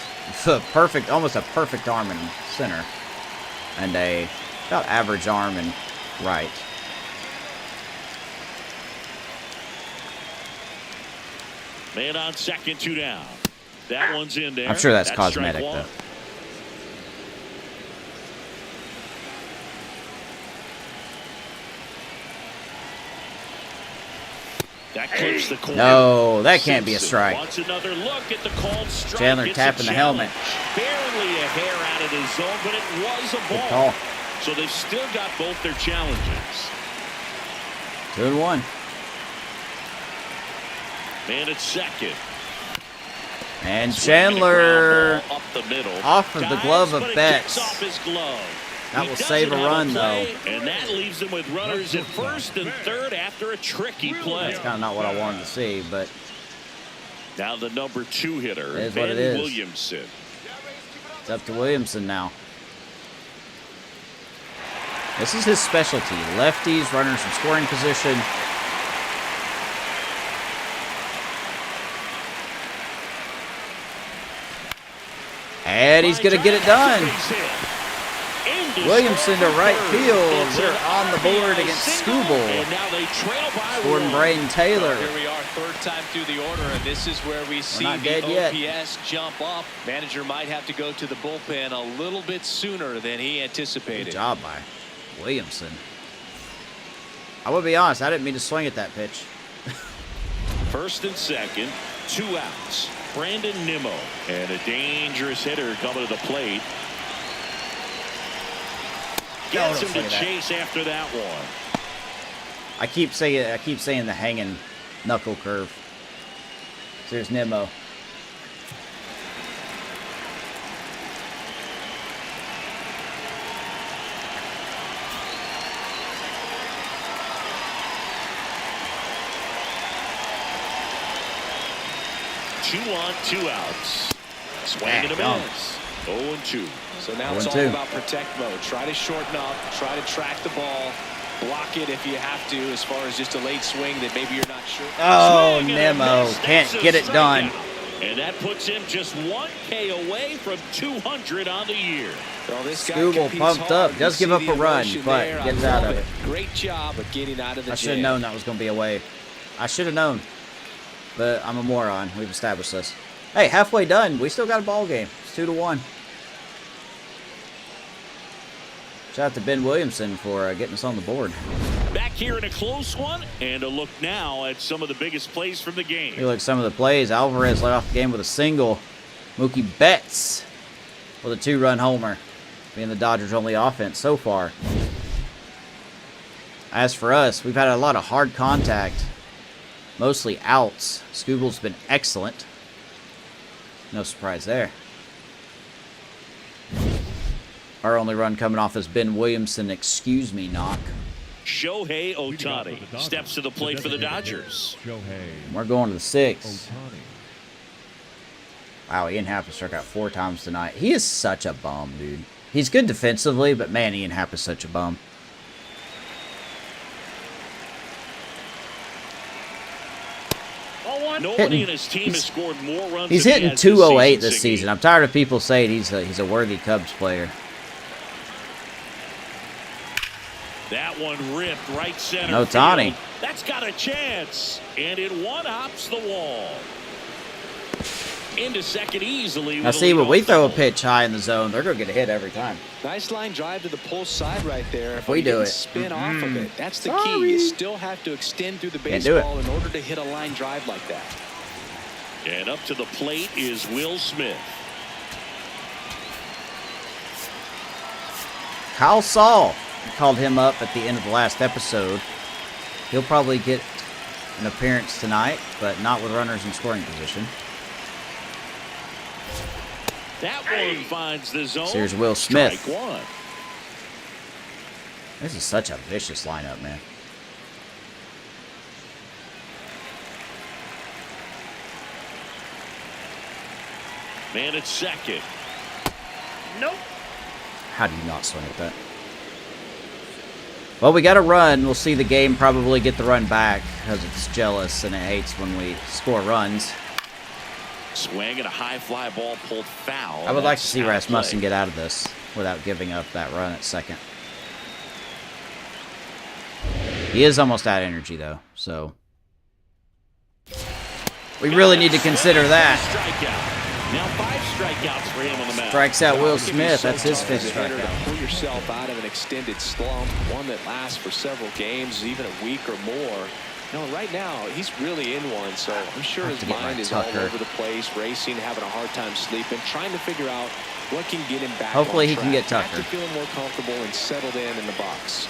Perfect, almost a perfect arm in center. And a about average arm in right. Man on second, 2 down. That one's in there. I'm sure that's strike cosmetic, one. though. That clips the corner. No, that can't be a Simpson strike. wants another look at the called strike. Chandler Gets tapping a the helmet. challenge. Barely a hair out of the zone, but it was a Good ball. call. So they've still got both their challenges. 2-1. Man at second. And Swinging a Chandler ground ball up the middle. off of the glove of Dives, but it Betts. kicks off his glove. That He will doesn't save a have run, play, though. And that leaves them with runners at first and third after a tricky play. That's kind of not what I wanted to see, but Now the number 2 hitter, It is what Ben it is. Williamson. it's up to Williamson now. This is his specialty. Lefties, runners in scoring position. And he's going to get it done. Williamson to right field. We're on the board against Skubal. And now they trail by Gordon 1. Braden Taylor. Here we are, third time through the order, and this is where we see not the dead yet. OPS jump up. Manager might have to go to the bullpen a little bit sooner than he anticipated. Good job by Williamson. I will be honest, I didn't mean to swing at that pitch. First and second, 2 outs. Brandon Nimmo and a dangerous hitter coming to the plate. Gets him to chase after that one. I keep saying the hanging knuckle curve. So here's Nimmo. Two on, 2 outs. Swing and a Damn. miss. 0-2. So now it's all 0-2. about protect mode. Try to shorten up, try to track the ball, block it if you have to, as far as just a late swing that maybe you're not sure. Oh, Swing and a Nimmo miss. can't That's a get it done. strikeout. And that puts him just 1 K away from 200 on the year. Well, this guy Skubal competes pumped hard. up. Does You give see up the a run, emotion but there. gets I out love of it. it. Great job of getting out of the I should have jam. known that was going to be a wave. I should have known. But I'm a moron. We've established this. Hey, halfway done. We still got a ball game. It's 2-1. Shout out to Ben Williamson for getting us on the board. Back here in a close one, and a look now at some of the biggest plays from the game. Look at some of the plays. Alvarez led off the game with a single. Mookie Betts with a 2-run homer, being the Dodgers' only offense so far. As for us, we've had a lot of hard contact, mostly outs. Skubal's been excellent. No surprise there. Our only run coming off is Ben Williamson, excuse me, knock. Shohei Ohtani steps to the plate for the Dodgers. Shohei We're going to the 6th. Ohtani. Wow, Ian Happ has struck out 4 times tonight. He is such a bum, dude. He's good defensively, but man, Ian Happ is such a bum. Nobody in his team has scored more runs. He's than he hitting has 208 this Siggy. season. I'm tired of people saying he's a worthy Cubs player. That one ripped right center. No, Ohtani. Field. That's got a chance, and it one-hops the wall. into second easily. Now see, when we throw a pitch high in the zone, they're going to get a hit every time. Nice line drive to the pull side right there. If we do it. Spin off of it. That's the key. You still have to extend through the baseball in order to hit a line drive like that. And up to the plate is Will Smith. Kyle Saul, I called him up at the end of the last episode. He'll probably get an appearance tonight, but not with runners in scoring position. That one finds the zone. So here's Will Smith. Strike one. This is such a vicious lineup, man. Man at second. Nope. How do you not swing at that? Well, we got a run. We'll see the game probably get the run back because it's jealous and it hates when we score runs. Swing and a high fly ball pulled foul. I would like to see Rasmussen get out of this without giving up that run at second. He is almost out of energy, though, so we really need to consider that. Strikeout. Now 5 strikeouts for him on the mound. Strikes out Will Smith. That's his 5th strikeout. Pull yourself out of an extended slump, one that lasts for several games, even a week or more. No, right now he's really in one, so I'm sure his mind is all over the place, racing, having a hard time sleeping, trying to figure out what can get him back. Hopefully he on can track. get Tucker. Back to feeling more comfortable and settled in the box.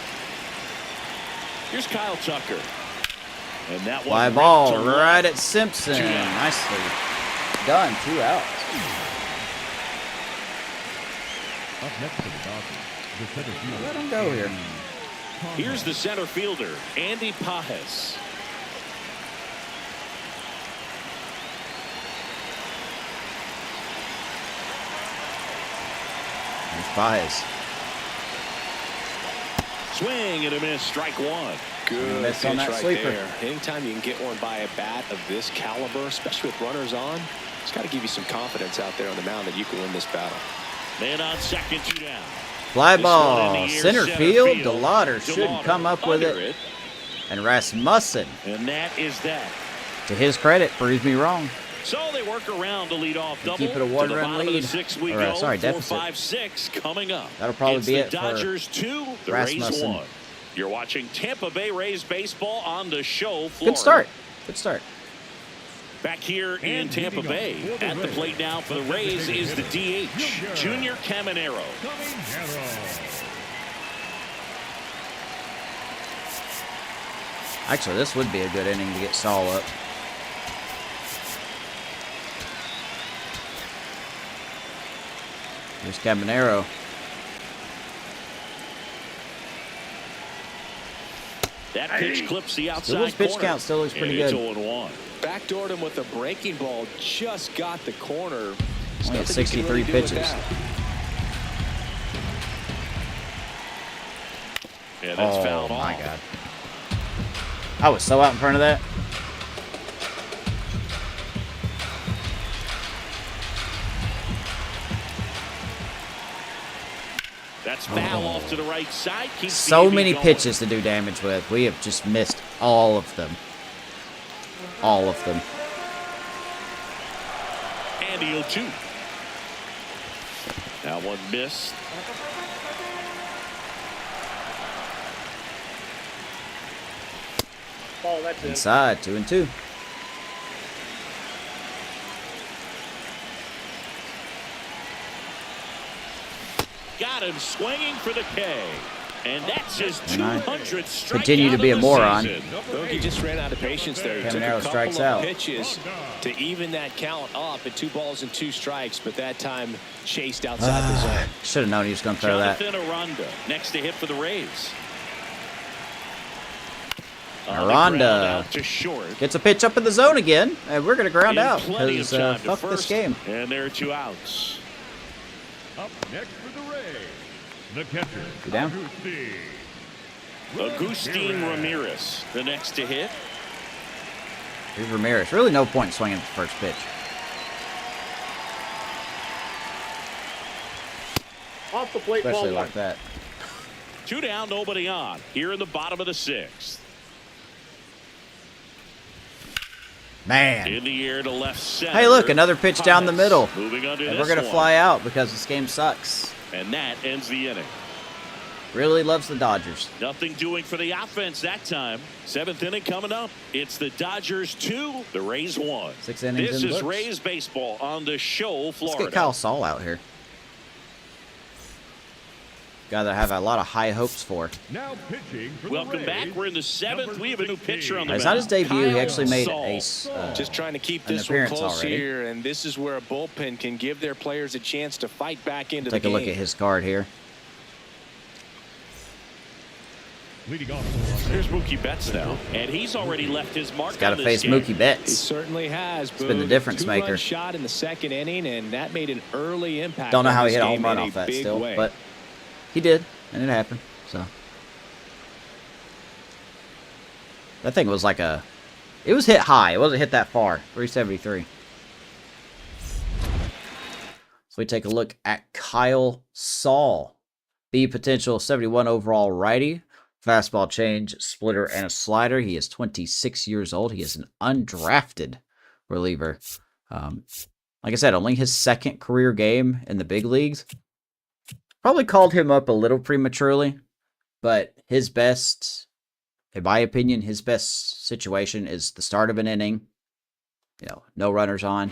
Here's Kyle Tucker. And that Fly one ball right at Simpson. 2 down. Nicely done. 2 outs. Up next to the Dodgers, the center fielder. Let him go here. Here's the center fielder, Andy Pajes. There's Pajes. Swing and a miss, strike one. Good miss pitch on that right sweeper. there. Anytime you can get one by a bat of this caliber, especially with runners on, it's got to give you some confidence out there on the mound that you can win this battle. Man on second, 2 down. Fly This one in ball. the air, Center field. DeLauder should DeLauder come up with under it. And Rasmussen, And that is that. to his credit, proves me wrong. So they work around to lead off double. keep it a To the one-run bottom of the lead. 6th we Or, go. sorry, 4, deficit. 5, 6 coming up. That'll probably It's be the it for Dodgers 2, the Rays Rasmussen. 1. You're watching Tampa Bay Rays baseball on the show. Florida. Good start. Good start. Back here in And Tampa leading Bay, off for the at the Rays, plate now for the Rays is the DH, Junior Caminero. Actually, this would be a good inning to get Saul up. Here's Caminero. That pitch clips the outside Skubal's pitch corner. count still looks pretty and good. It's 0-1. Backdoored him with a breaking ball, just got the corner. Only at Nothing you can 63 really do with pitches. that. Yeah, that's fouled Oh, my off. God. I was so out in front of that. That's foul off to the right side. Keeps the So AB many going. pitches to do damage with. We have just missed all of them. All of them. And the 0-2. Now one missed. Ball, that's it. Inside, 2-2. Got him swinging for the K. And that's his And I 200th strikeout continue to be a of the moron. season. He just ran out of patience there. He took Caminero a couple strikes of out. pitches to even that count up at 2 balls and 2 strikes, but that time chased outside the zone. Should have known he was going to throw that. Jonathan Aranda next to hit for the Rays. On the Aranda ground out to short. gets a pitch up in the zone again, and we're going to ground In out plenty of because time to fuck this first, game. And there are 2 outs. Up next for the Rays, the catcher, Go down. Agustin Ramirez, the next to hit. Here's Ramirez. Really no point in swinging at the first pitch. Off the plate, Especially ball like that. 2 down, nobody on. Here in the bottom of the 6th. Man. In the air to left center. Hey, look, another pitch down the middle. Moving under And this we're going to one. fly out because this game sucks. And that ends the inning. Really loves the Dodgers. Nothing doing for the offense that time. 7th inning coming up. It's the Dodgers 2, the Rays 1. 6 innings This in the is books. Rays baseball on the show, Florida. Let's get Kyle Saul out here. Guy that I have a lot of high hopes for. Now pitching for Welcome the back. Rays, We're in the 7th. We have a new pitcher on the It's mound. not his debut. He Kyle actually made Saul. Just trying to keep an this one appearance close already. here, and this is where a bullpen can give their players a chance to fight back into Take the a game. look at his card here. leading off for Los Here's Angeles. Mookie Betts now, and he's already left his mark Got on to this face game. Mookie He Betts. certainly has. It's been the difference maker. Two-run shot in the 2nd inning, and that made an early impact. Don't know on how he this hit a game home run in off that big still, way. but he did, and it happened. So that thing was like a, it was hit high. It wasn't hit that far. 373. So we take a look at Kyle Saul, the potential 71 overall righty, fastball change, splitter, and a slider. He is 26 years old. He is an undrafted reliever. Like I said, only his 2nd career game in the big leagues. Probably called him up a little prematurely, but his best, in my opinion, his best situation is the start of an inning. You know, no runners on.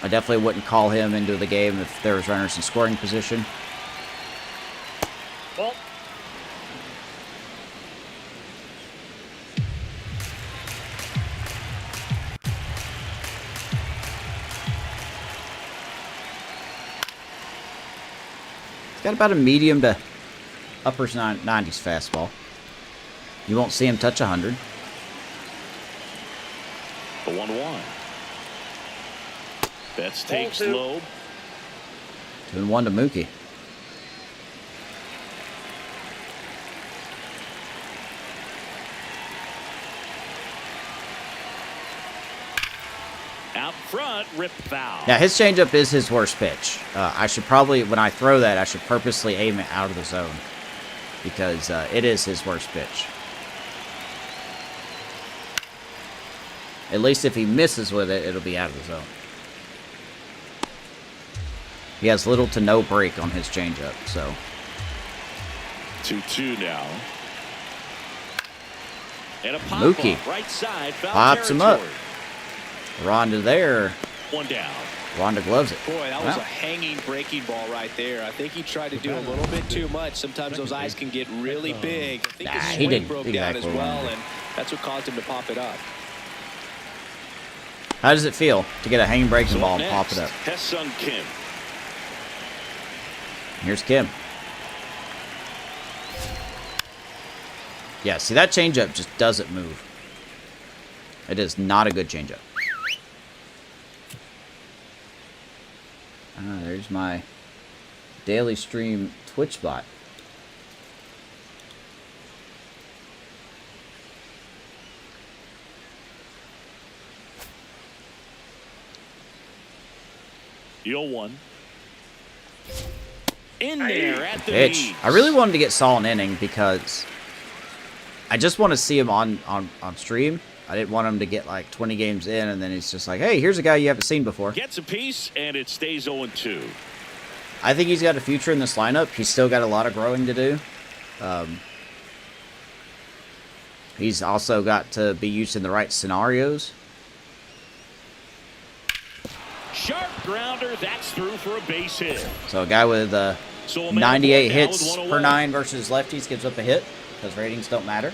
I definitely wouldn't call him into the game if there was runners in scoring position. Ball. He's got about a medium to upper 90s fastball. You won't see him touch 100. The 1-1. Betts takes Ball 2. low. 2-1 to Mookie. Out front, rip foul. Now, his changeup is his worst pitch. I should probably, when I throw that, I should purposely aim it out of the zone because it is his worst pitch. At least if he misses with it, it'll be out of the zone. He has little to no break on his changeup, so 2-2 now. And a pop Mookie up right side, foul pops him up. territory. Rhonda there. 1 down. Rhonda gloves it. Boy, that was Wow. a hanging breaking ball right there. I think he tried to do a little bit too much. Sometimes those eyes can get really big. I think Nah, his he swing did broke down exactly as what he well, wanted. and that's what caused him to pop it up. How does it feel to get a hanging breaking So ball and next, pop it up? Hesung Kim. Here's Kim. Yeah, see, that changeup just doesn't move. It is not a good changeup. There's my daily stream Twitch bot. The 0-1. In there at the Pitch. knees. I really wanted to get Saul an inning because I just want to see him on stream. I didn't want him to get like 20 games in and then he's just like, hey, here's a guy you haven't seen before. Gets a piece, and it stays 0-2. I think he's got a future in this lineup. He's still got a lot of growing to do. He's also got to be used in the right scenarios. Sharp grounder, that's through for a base hit. So a guy with So a man 98 aboard now hits with per 101. 9 versus lefties gives up a hit because ratings don't matter.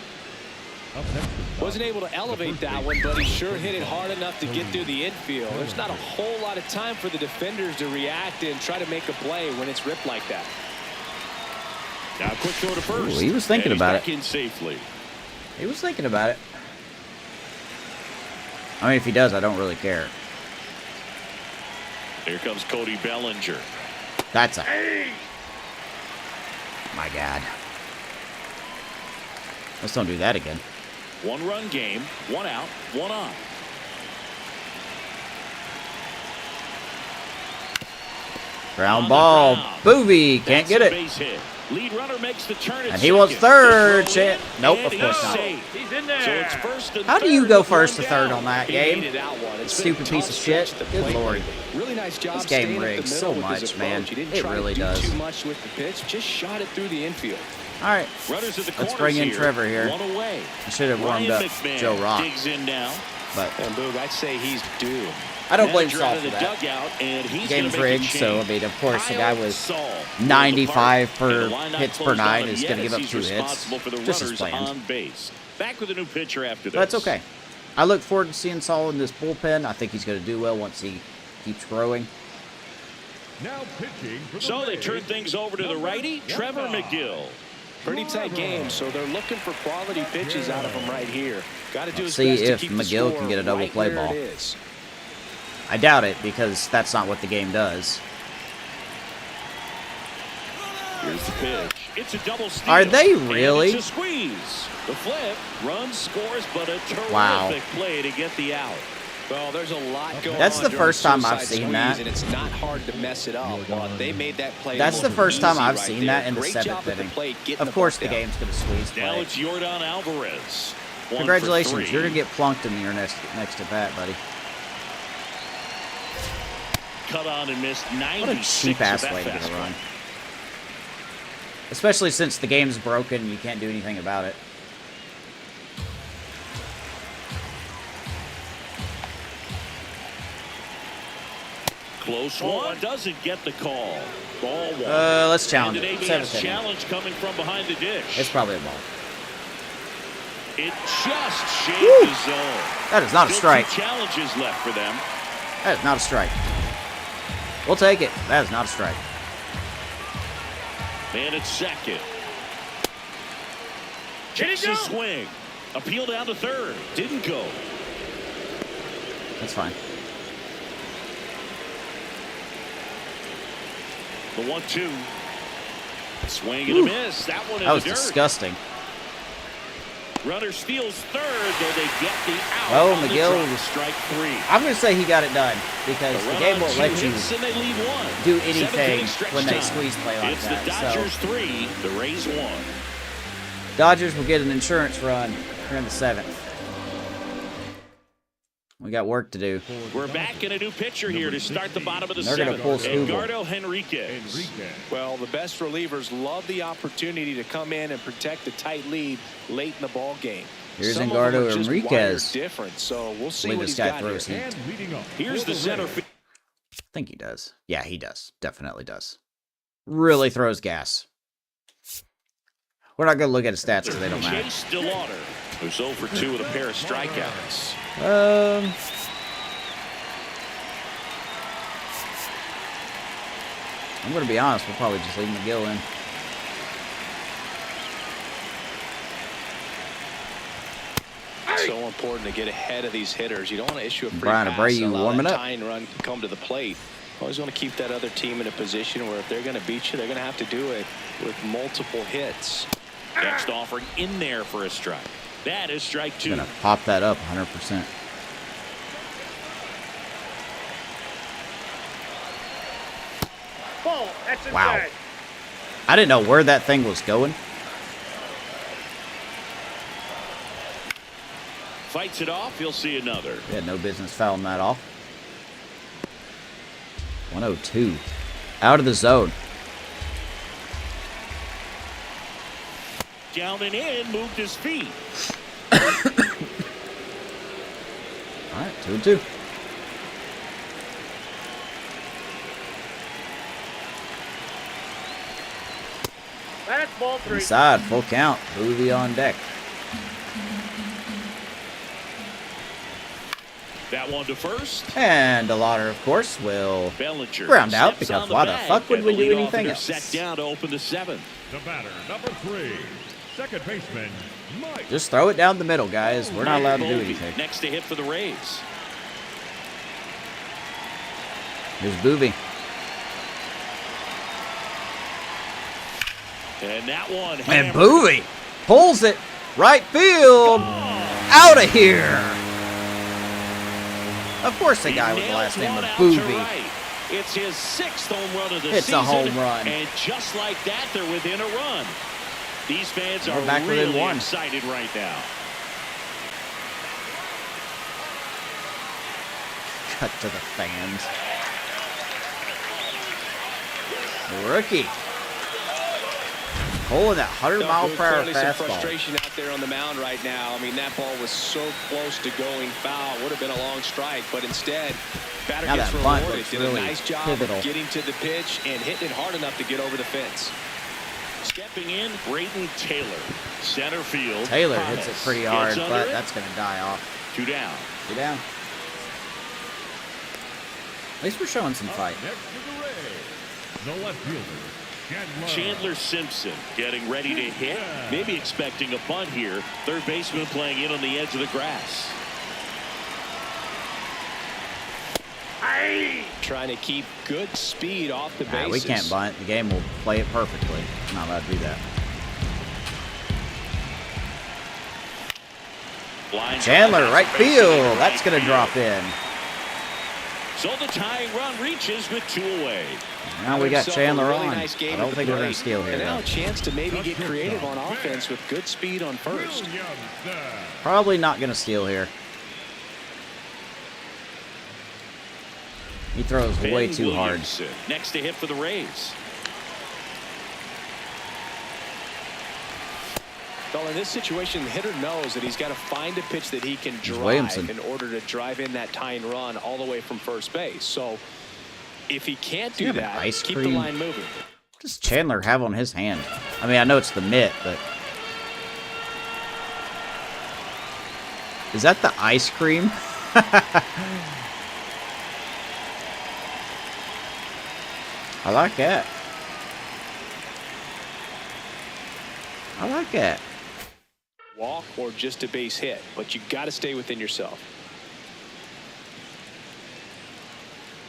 Up next is Wasn't able to elevate that one, but he sure hit it hard enough to get through the infield. There's not a whole lot of time for the defenders to react and try to make a play when it's ripped like that. Now a quick throw to first. Ooh, he was thinking and he's about back in safely. He was thinking about it. I mean, if he does, I don't really care. Here comes Cody Bellinger. That's a... My God. Let's don't do that again. 1-run game, 1 out, 1 on. Ground On the ball. ground. Boovie. Can't That's get a it. base hit. Lead runner makes the turn. And he wants third. Shit. Nope, of course not. He's in there. So it's first and How do you third go with one first to third down. on that He game? needed that one. It's Stupid been a piece tough of shit. stretch to Good play lord. lately. Really nice job. This game staying up the rigs so middle with his much, approach. man. He didn't It try really to do does. too much with the pitch. Just shot it through the infield. All right. Runners at the Let's corners bring in here. Trevor here. One away. I should have warmed Ryan up McMahon Joe Rock, digs in now. but And Boog, I'd say he's due. I don't blame Manager Saul out of for the that. dugout, and he's Game's gonna make a rigged, so I change. mean, of course, the guy Kyle was Saul goes 95 apart, for and the line not hits per closed 9 on him is yet going to give as up he's 2 hits. responsible for the Just as runners planned. on base. Back with a new pitcher after this. That's okay. I look forward to seeing Saul in this bullpen. I think he's going to do well once he keeps growing. Now pitching for the So they Rays, turn things over to the righty, Trevor McGill. Pretty tight game, so they're looking for quality pitches out of him right here. Got to do his See best to if keep McGill the can score get a double right play where ball. it is. I doubt it, because that's not what the game does. Here's the pitch. It's a double steal. Are they And really? it's a squeeze. The flip, run, scores, but a terrific Wow. play to get the out. Well, there's a lot going That's on the during first time I've suicide seen squeeze, that. and it's not hard to mess it up. Well, they made that play. That's the look first time easy I've right seen there. that in the Great 7th job at the inning. plate, getting Of course, bunt the down. game's going to squeeze Now play. it's Yordan Alvarez. One Congratulations, for you're 3. going to get plunked in your next at bat, buddy. Cut on and missed 96 What a cheap-ass of that way to get a fastball. run. Especially since the game's broken and you can't do anything about it. Close one. Doesn't get the call. Ball one. Let's challenge And an it. ABS 7th inning. challenge coming from behind the dish. It's probably a ball. It just shaved Woo! the zone. That is not a Still strike. 2 challenges left for them. That is not a strike. We'll take it. That is not a strike. And it's second. Did it Checks the go? swing. Appeal down to third. Didn't go. That's fine. The 1-2. Swing and a miss. That one in That was the dirt. disgusting. Runner steals third, though they get the out. Oh, on the McGill. drop. Strike 3. I'm going to say he got it done because the run game on won't 2 let you hits and they leave 1. do 7th anything inning stretch when they time. squeeze play like It's that. the Dodgers So 3, the Rays 1. Dodgers will get an insurance run here in the 7th. We got work to do. We're back in a new pitcher here to start the bottom of the They're gonna 7th. pull Skubal. Edgardo Henriquez. Enriquez. Well, the best relievers love the opportunity to come in and protect the tight lead late in the ball game. Here's Some of them Edgardo are just Henriquez. wired different, so we'll see Believe what this he's guy got throws here. heat. And leading up Here's for the center Rays, field. I think he does. Yeah, he does. Definitely does. Really throws gas. We're not going to look at his stats because they don't matter. Chase DeLauder, who's 0 for 2 with a pair of strikeouts. I'm going to be honest. We'll probably just leave McGill in. So important to get ahead of these hitters. You don't want to issue a free Brian pass Abreu and allow warming that up. tying run to come to the plate. Always want to keep that other team in a position where if they're going to beat you, they're going to have to do it with multiple hits. Next offering in there for a strike. That is strike 2. Going to pop that up 100%. Ball. That's Wow. inside. I didn't know where that thing was going. Fights it off. He'll see another. He had no business fouling that off. 102. Out of the zone. Down and in, moved his feet. All right, 2-2. That's ball 3. Inside, full count. Movie on deck. That one to first. And DeLauder, of course, will Bellinger ground out steps because on the why the bag, fuck would and we the do leadoff anything hitter else? set down to open the 7th. the batter, number 3, second baseman, Mike. just throw it down the middle, guys. We're not allowed to do Bovee anything. Next to hit for the Rays. Here's Boovie. And that one. And hammered. Boovie pulls it right field. Out of here. Of course, the guy with the last name of Nails one out to Boovie right. It's his 6th home run of the It's season. a home run. And just like that, they're within a run. These fans We're are back within really one. excited right now. Cut to the fans. The rookie. Pulling that 100-mile-per-hour Clearly some fastball. frustration out there on the mound right now. I mean, that ball was so close to going foul. Would have been a long strike, but instead, batter Now gets that bunt rewarded. looks Did really a nice job pivotal. of getting to the pitch and hitting it hard enough to get over the fence. Stepping in, Brayden Taylor. Center field. Taylor Thomas hits it pretty hard, gets under but it. that's going to die off. 2 down. 2 down. At least we're showing some fight. Next to the Rays, the left fielder, Chandler Simpson getting ready to hit. Maybe expecting a bunt here. Third baseman playing in on the edge of the grass. Trying to keep good speed off the bases. We can't bunt. The game will play it perfectly. I'm not allowed to do that. Line Chandler, drive, right base field. hit, That's right going to field. drop in. So the tying run reaches with 2 away. Now we got Himself a Chandler really on. nice game I don't at the think we're going plate. to steal here, And now though. a chance to maybe get creative on offense with good speed on first. Probably not going to steal here. He throws way Ben too hard. Williamson next to hit for the Rays. Well, in this situation, the hitter knows that he's got to find a pitch that he can drive Williamson. in order to drive in that tying run all the way from first base. So if he can't do have an that, ice keep the cream? line moving. What does Chandler have on his hand? I mean, I know it's the mitt, but... Is that the ice cream? I like that. I like that. Walk or just a base hit, but you got to stay within yourself.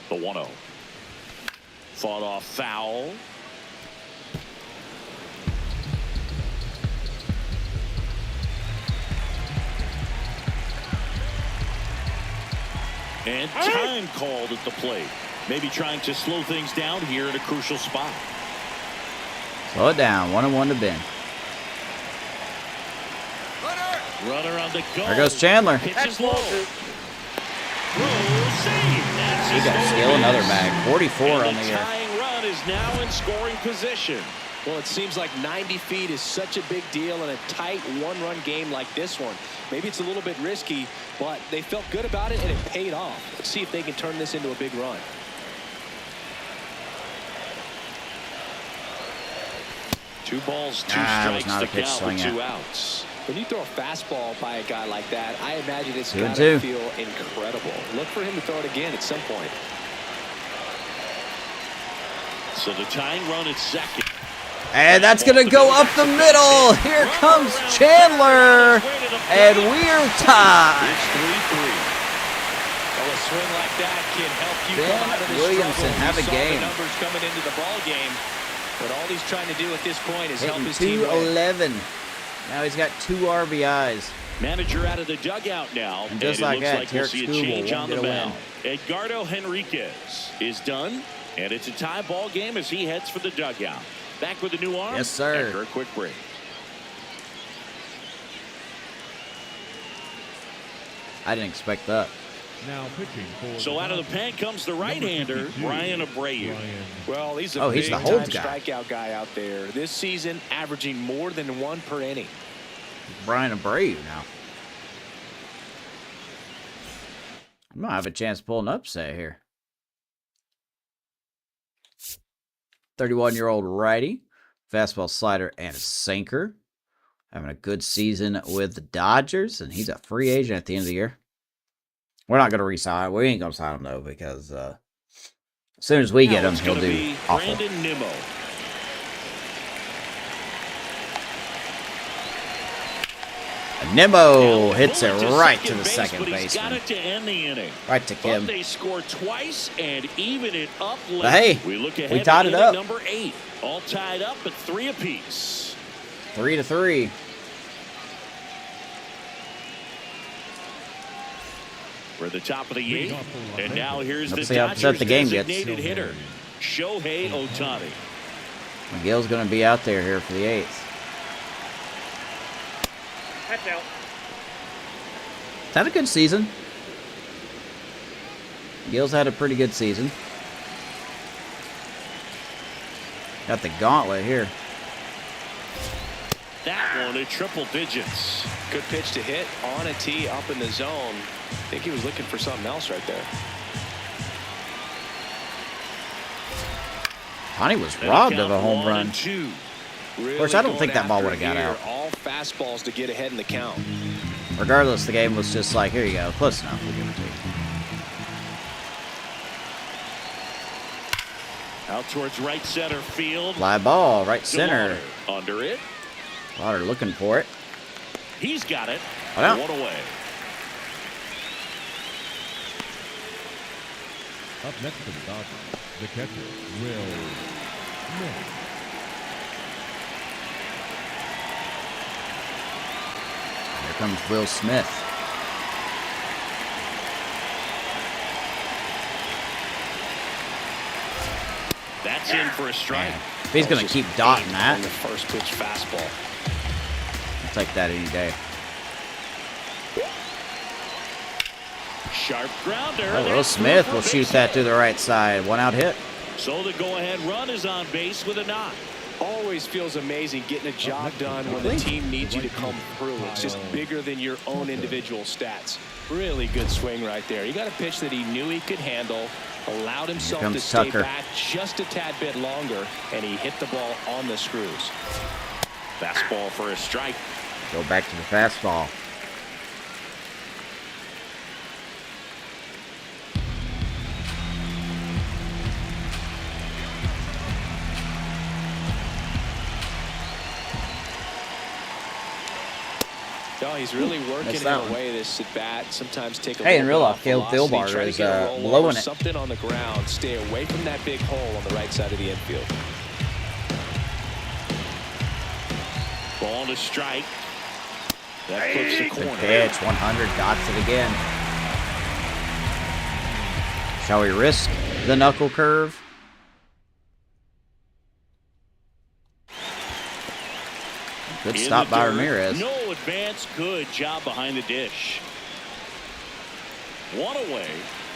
The 1-0. Fought off foul. And time called at the plate. Maybe trying to slow things down here in a crucial spot. Slow it down. 1-1 to Ben. Runner on the go. There goes Chandler. Pitches low. Throw, save. That's He his got to first steal another base. bag. 44 And on the the year. tying run is now in scoring position. Well, it seems like 90 feet is such a big deal in a tight one-run game like this one. Maybe it's a little bit risky, but they felt good about it, and it paid off. Let's see if they can turn this into a big run. Two balls, two That was strikes not to a pitch count swing with at. 2 outs. When you throw a fastball by a guy like that, I imagine it's 2 got and to 2. feel incredible. Look for him to throw it again at some point. So the tying run at second. And that's going to go up the middle. Here comes Chandler. And we're tied. It's 3-3. Well, a swing like that can help you Ben come out of the Williamson, struggle. have We a saw game. the numbers coming into the ball game, but all he's trying to do at this point is help Hitting his team win. 211. Now he's got 2 RBIs. Manager out of the dugout now. And just it like looks that, like we'll Tarek see a Skubal change won't on the get a win. mound. Edgardo Henriquez is done, and it's a tie ball game as he heads for the dugout. Back with a new arm. Yes, sir. After a quick break. I didn't expect that. Now pitching for So out of the pen comes the right-hander, Ryan Abreu. Well, he's a Oh, he's the big-time holds guy. strikeout guy out there. This season, averaging more than 1 per inning. Brian Abreu now. I'm going to have a chance to pull an upset here. 31-year-old righty. Fastball, slider, and a sinker. Having a good season with the Dodgers, and he's a free agent at the end of the year. We're not going to re-sign. We ain't going to sign him, though, because as soon as we get Now him, it's he'll gonna do be awful. Brandon Nimmo. And Nimmo Now, hits it bullet right to the base, second but he's got baseman. it to end the inning. Right to But Kim. they score twice and even it up late. But hey, we look ahead we tied to it inning up. number 8. All tied up at 3 apiece. 3-3. We're at the top of the 8th, and now here's Let's the see how upset Dodgers the game gets. designated hitter, Shohei Ohtani. McGill's going to be out there here for the 8th. That's out. He's had a good season. Gill's had a pretty good season. Got the gauntlet here. That one at triple digits. Good pitch to hit on a tee up in the zone. I think he was looking for something else right there. Ohtani was robbed of a home run. Really Of course, I don't think that ball would have got out. All fastballs to get ahead in the count. Regardless, the game was just like, here you go, close enough. We'll give it to you. Out towards right center field. Fly ball, right center. Under it. Lauder looking for it. He's got it. Wow. One away. Up next for the Dodgers, the catcher, Williamson. Here comes Will Smith. That's in for a strike. Man, if he's going to keep dotting that, On the first pitch fastball. I'll take that any day. Sharp grounder. Oh, Will That's Smith through will for shoot base that to hit. the right side. One out hit. So the go-ahead run is on base with a knock. Always feels amazing getting a job done when the team needs you to come through. It's just bigger than your own individual stats. Really good swing right there. He got a pitch that he knew he could handle, allowed himself to comes stay Tucker. back just a tad bit longer, and he hit the ball on the screws. Fastball for a strike. Go back to the fastball. No, he's really working Missed it that one. away this at bat. Sometimes take a Hey, in little real bit life, Caleb off velocity, Thielbar try to is get a roll blowing over, it. something on the ground. Stay away from that big hole on the right side of the infield. Ball to strike. That puts the Good corner. pitch. 100. Dots it again. Shall we risk the knuckle curve? Good In stop the by dirt. Ramirez. No advance. Good job behind the dish. One away.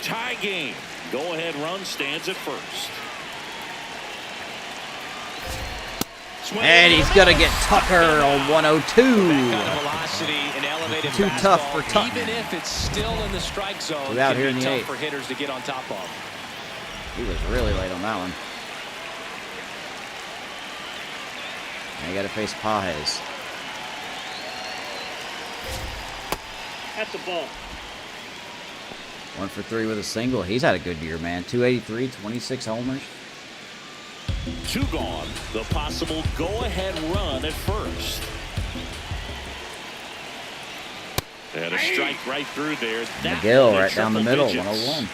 Tie game. Go-ahead run stands at first. Swing And he's going to get Tucker on 102. That kind of velocity and elevated Too fastball, tough for Tucker. even if it's still in the strike zone, Without can here in be the tough eighth. for hitters to get on top of. He was really late on that one. Now you got to face Pajes. That's a ball. 1 for 3 with a single. He's had a good year, man. 283, 26 homers. 2 gone. The possible go-ahead run at first. And a strike right through there. That McGill one at right down the triple middle, digits. 101.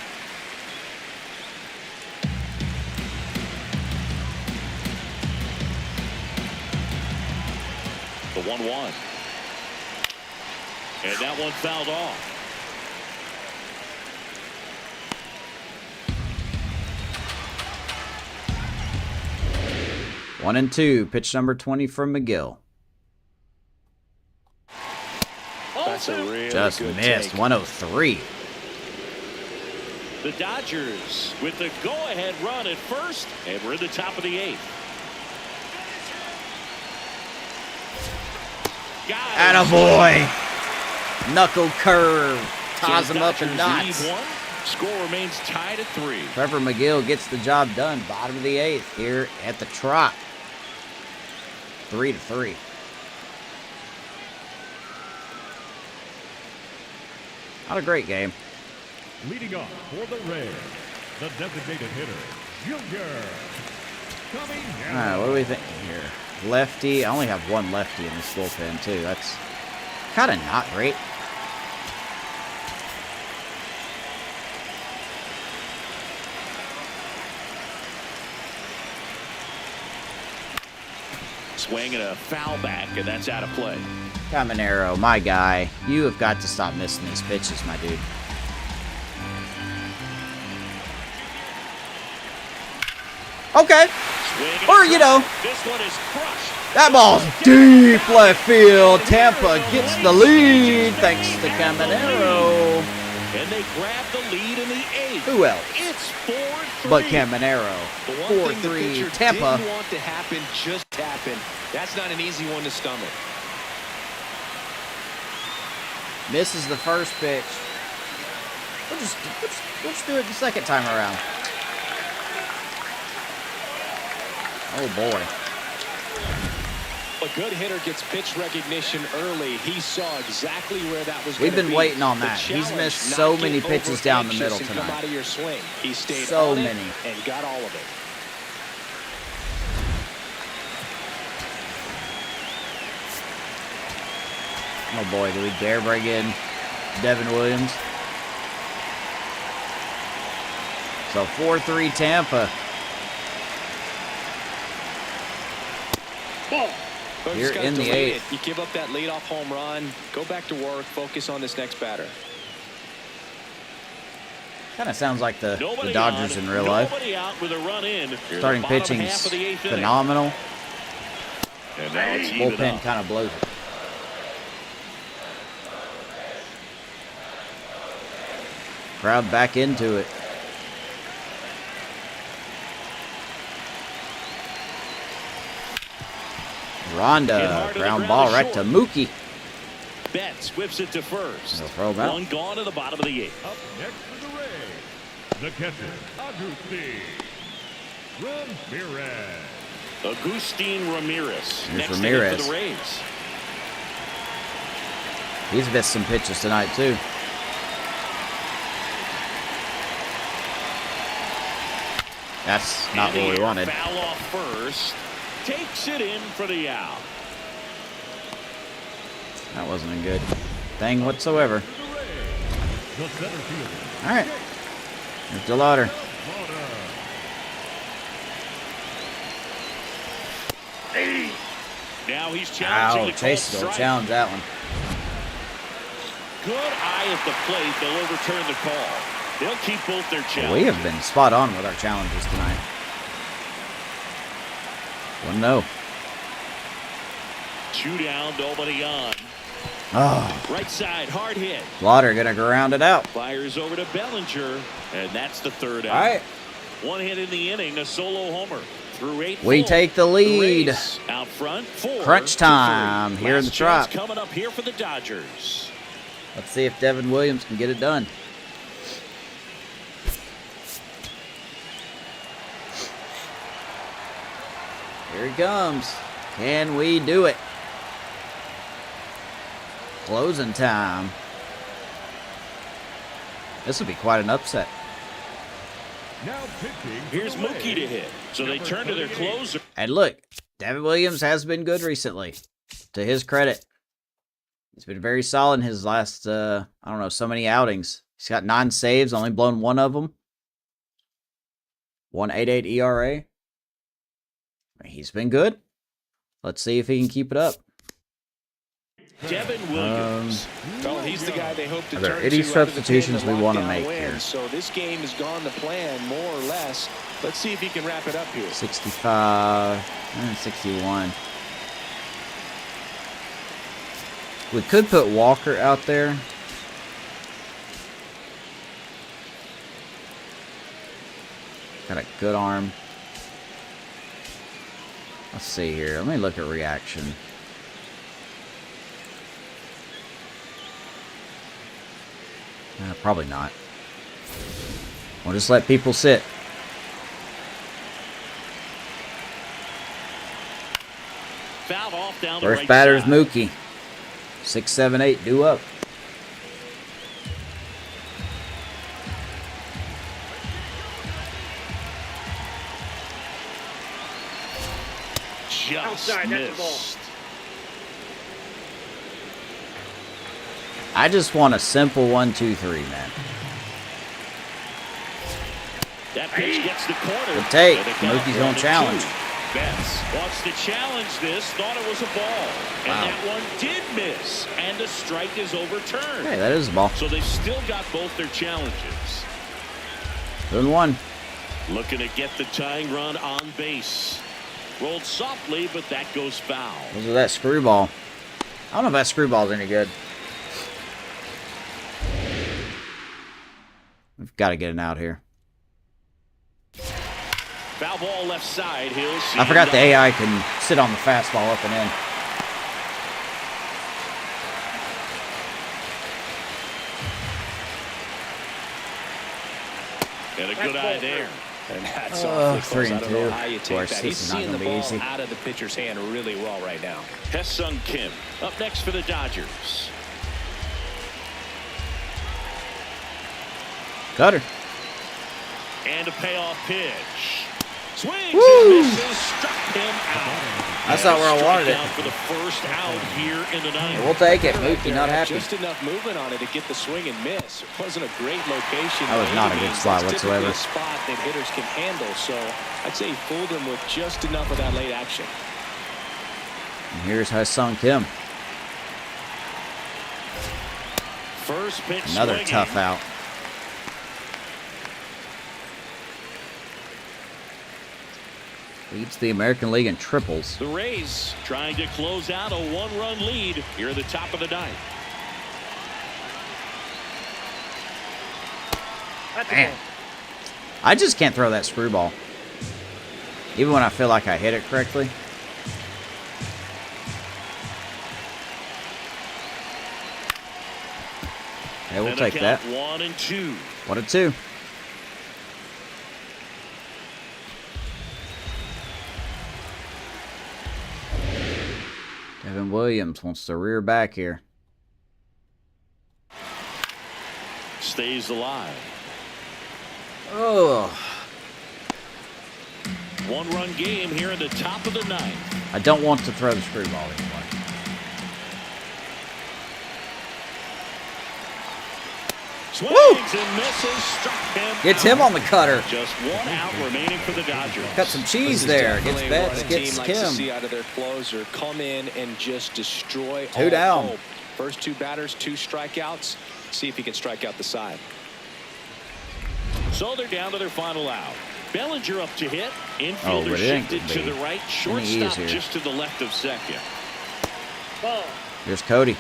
The 1-1. And that one fouled off. One and 2. Pitch number 20 from McGill. That's a really Just good missed. take. 103. The Dodgers with the go-ahead run at first, and we're in the top of the 8th. Attaboy. Knuckle curve. Ties So him up in Dodgers knots. lead 1. Score remains tied at 3. Trevor McGill gets the job done. Bottom of the 8th here at the Trot. 3-3. Not a great game. Leading off for the Reds, the designated hitter, Junior Caminero. All right, what do we think here? Lefty. I only have one lefty in this bullpen, too. That's kind of not great. Swing and a foul back, and that's out of play. Caminero, my guy. You have got to stop missing these pitches, my dude. Okay. Swing Or, and you know, this one is crushed. that ball's deep left field. Tampa gets the lead thanks to Caminero. And they grab the lead in the 8th. Who else It's 4-3. but Caminero? The one thing the 4-3 pitcher Tampa. didn't want to happen just happened. That's not an easy one to stomach. Misses the first pitch. We'll just do it the second time around. Oh boy. A good hitter gets pitch recognition early. He saw exactly where that was going to be. We've been waiting on that. He's missed so many pitches down the middle Come tonight. out of your swing. He stayed So on it many. and got all of it. Oh boy, do we dare bring in Devin Williams? So 4-3 Tampa. Ball. But Here just gotta in the delay 8th. it. You give up that leadoff home run, go back to work, focus on this next batter. Kind of sounds like the Nobody Dodgers on, in real life. Nobody out with a run in. Here in Starting the bottom pitching's half of the 8th inning. phenomenal. And now it's even Bullpen up. kind of blows it. Crowd back into it. Ronda, ground ball right to Mookie. Betts whips it to first. They'll throw him out. One gone in the bottom of the 8th. Up next for the Rays, the catcher, Agustin Ramirez. Agustin Ramirez. Here's Next Ramirez. inning for the Rays. He's missed some pitches tonight, too. That's not In the what we air, wanted. Foul off first. Takes it in for the out. That wasn't a good thing whatsoever. The center fielder, All right. Here's DeLauder. Now he's challenging Ow, the called Chase will strike. challenge that one. Good eye at the plate. They'll overturn the call. They'll keep both their challenges. We have been spot on with our challenges tonight. 1-0. 2 down, nobody on. Oh, Right side, hard hit. Lauder gonna ground it out. Fires over to Bellinger, and that's the 3rd out. All right. One hit in the inning, a solo homer. Through 8 We full. take the lead. Rays out front, 4-3. Crunch time here in the Last chance Trop. coming up here for the Dodgers. Let's see if Devin Williams can get it done. Here he comes. Can we do it? Closing time. This will be quite an upset. Now pitching. for Here's the Mookie to Rays, hit. So they number turn to their 38. closer. And look, Devin Williams has been good recently. To his credit. He's been very solid in his last, I don't know, so many outings. He's got 9 saves, only blown one of them. 1.88 ERA. He's been good. Let's see if he can keep it up. Devin Williams. Well, he's the guy they hope to Are there turn any to out of the substitutions game to we wanna lock down make wins. here? So this game has gone to plan, more or less. Let's see if he can wrap it up here. 65, 61. We could put Walker out there. Got a good arm. Let's see here. Let me look at reaction. Probably not. We'll just let people sit. Fouled off down the First right batter's side. Mookie. 6, 7, 8, due up. Just Outside, that's the ball. missed. I just want a simple 1, 2, 3, man. That pitch gets the corner. Good take. And the count Mookie's gonna 1-2. challenge. Betts wants to challenge this, thought it was a ball. And Wow. that one did miss. And the strike is overturned. Hey, that is a ball. So they've still got both their challenges. 2-1. Looking to get the tying run on base. Rolled softly, but that goes foul. Look at that screwball. I don't know if that screwball's any good. We've got to get it out here. Foul ball left side. He'll see. I forgot the AI can sit on the fastball up and in. And a good eye there. And that's awfully close. 3-2. I don't know how you Of take course, that. this He's is not seeing the gonna be ball easy. out of the pitcher's hand really well right now. Hesung Kim up next for the Dodgers. Cutter. And a payoff pitch. Swings Woo! and misses. Struck him out. That's not where I wanted it. Strikeout for the first out here in the ninth. We'll take it. Right Mookie there, not happy. Just enough movement on it to get the swing and miss. It wasn't a great location. That was not a good spot That's typically whatsoever. a spot that hitters can handle. So I'd say he fooled him with just enough of that late action. And here's Hesung Kim. First pitch Another swinging. tough out. Leads the American League in triples. The Rays trying to close out a one-run lead here at the top of the ninth. That's a Man, ball. I just can't throw that screwball. Even when I feel like I hit it correctly. Okay, we'll And take a that. count 1-2. 1-2. Devin Williams wants to rear back here. Stays alive. Oh, One-run game here in the top of the ninth. I don't want to throw the screwball anymore. Swings and misses. Struck him Gets out. him on the cutter. Just one out remaining for the Dodgers. Cut some cheese This is there. Gets definitely Betts, what a gets team likes to see Kim. out of their closer. Come in and just destroy Two all down. hope. First two batters, 2 strikeouts. See if he can strike out the side. So they're down to their final out. Bellinger up to hit. Oh, Infielder but it ain't shifted gonna to be the right. any Shortstop easier. just to the left of second. Ball. Here's Cody.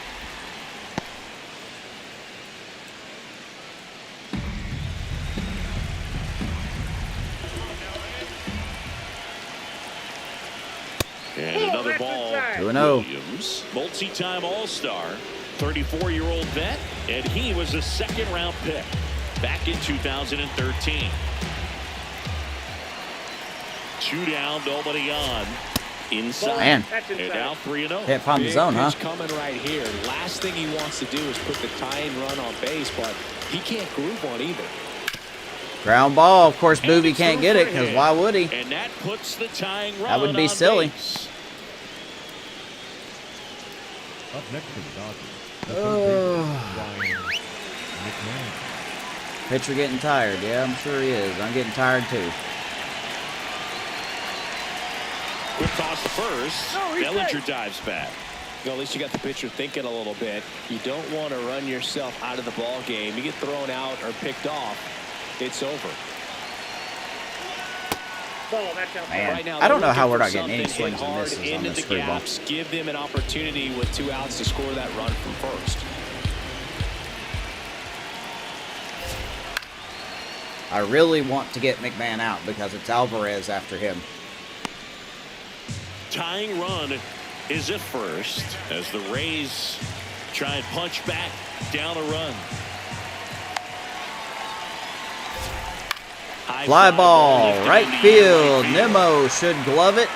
And another that's ball. inside. 2-0. Williams, multi-time All-Star, 34-year-old vet, and he was a second-round pick back in 2013. 2 down, nobody on. Inside. Man. That's And inside. now 3-0. Can't find the Big zone, huh? pitch coming right here. Last thing he wants to do is put the tying run on base, but he can't groove one either. Ground ball. Of course, And Boobie it's can't through get it for because him. why would he? And that puts the tying run That would be on silly. base. Up next for the Dodgers, the Oh. third baseman, Ryan McMahon. Pitcher getting tired. Yeah, I'm sure he is. I'm getting tired too. Quick toss to first. No, he's Bellinger safe. dives back. You know, at least you got the pitcher thinking a little bit. You don't want to run yourself out of the ball game. You get thrown out or picked off, it's over. Ball. That's outside. Man, Right now, I don't they're know how looking we're for not getting any something, swings hit and hard misses on into this the screwball. gaps, give them an opportunity with 2 outs to score that run from first. I really want to get McMahon out because it's Alvarez after him. Tying run is at first as the Rays try and punch back down a run. High Fly ball, lifted right into field. right Nimmo should glove it.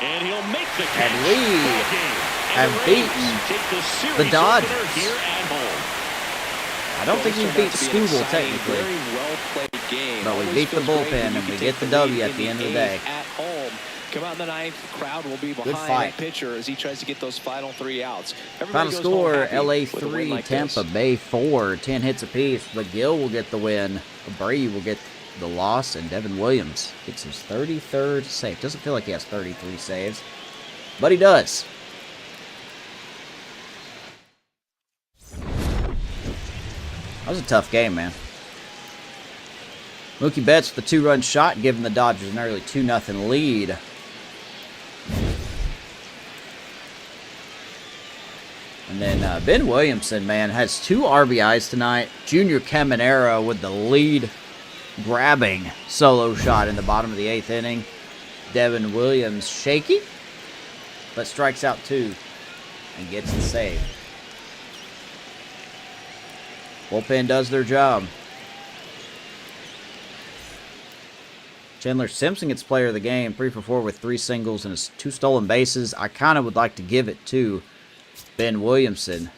And he'll make the catch. And we for the game. have And the Rays beaten take the series the Dodgers. opener here at home. I don't think we Turned beat out to be an Skubal exciting, technically. Very well played game. But we Always beat the feels great bullpen when you and we can get take the lead W at in the end of the eighth day. At home. Come out in the ninth, the crowd will be behind fight. that pitcher as he tries to get those final 3 outs. Everybody Final goes score, home happy LA with a win 3, like Tampa this. Bay 4. 10 hits apiece. McGill will get the win. Brady will get the loss. And Devin Williams gets his 33rd save. Doesn't feel like he has 33 saves, but he does. That was a tough game, man. Mookie Betts with the 2-run shot, giving the Dodgers an early 2-0 lead. And then Ben Williamson, man, has 2 RBIs tonight. Junior Caminero with the lead grabbing solo shot in the bottom of the 8th inning. Devin Williams shaky, but strikes out 2 and gets the save. Bullpen does their job. Chandler Simpson gets player of the game, 3 for 4 with 3 singles and 2 stolen bases. I kind of would like to give it to Ben Williamson.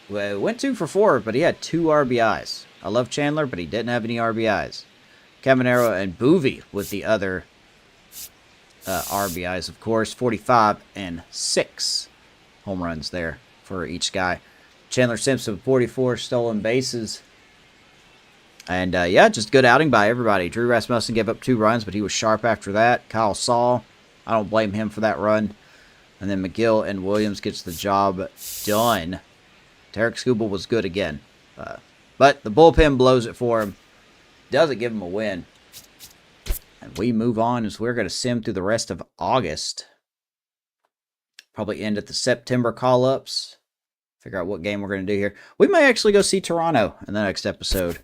Went 2 for 4, but he had 2 RBIs. I love Chandler, but he didn't have any RBIs. Caminero and Boovie with the other RBIs, of course. 45 and 6 home runs there for each guy. Chandler Simpson with 44 stolen bases. And, yeah, just good outing by everybody. Drew Rasmussen gave up 2 runs, but he was sharp after that. Kyle Saul, I don't blame him for that run. And then McGill and Williams gets the job done. Tarek Skubal was good again. But the bullpen blows it for him. Doesn't give him a win. And we move on as we're going to sim through the rest of August. Probably end at the September call-ups. Figure out what game we're going to do here. We may actually go see Toronto in the next episode.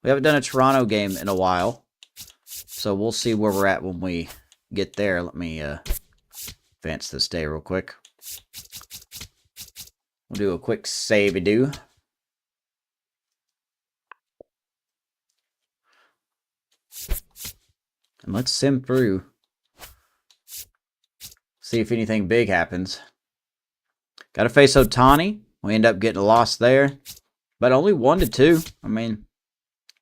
We haven't done a Toronto game in a while. So we'll see where we're at when we get there. Let me advance this day real quick. We'll do a quick save-a-do. And let's sim through. See if anything big happens. Got to face Ohtani. We end up getting a loss there. But only 1-2. I mean,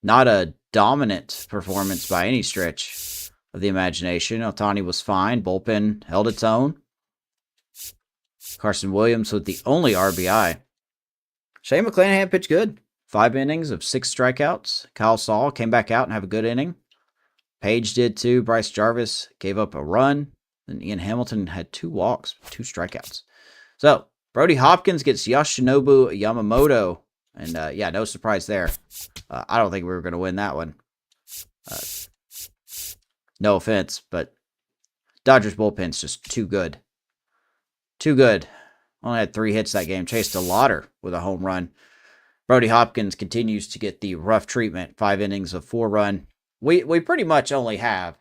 not a dominant performance by any stretch of the imagination. Ohtani was fine. Bullpen held its own. Carson Williams with the only RBI. Shane McClanahan pitched good. 5 innings of 6 strikeouts. Kyle Saul came back out and have a good inning. Page did too. Bryce Jarvis gave up a run. And Ian Hamilton had 2 walks, 2 strikeouts. So, Brody Hopkins gets Yoshinobu Yamamoto. And, yeah, no surprise there. I don't think we were going to win that one. No offense, but Dodgers bullpen's just too good. Too good. Only had 3 hits that game. Chased a Lauder with a home run. Brody Hopkins continues to get the rough treatment. 5 innings of 4-run. We pretty much only have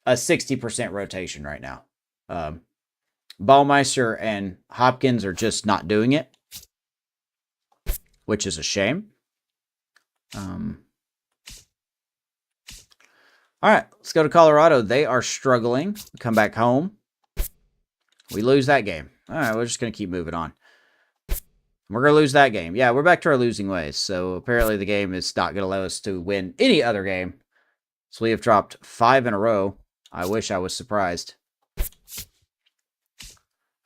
a 60% rotation right now. Ballmeister and Hopkins are just not doing it, which is a shame. All right, let's go to Colorado. They are struggling. Come back home. We lose that game. All right, we're just going to keep moving on. We're going to lose that game. Yeah, we're back to our losing ways. So apparently the game is not going to allow us to win any other game. So we have dropped 5 in a row. I wish I was surprised.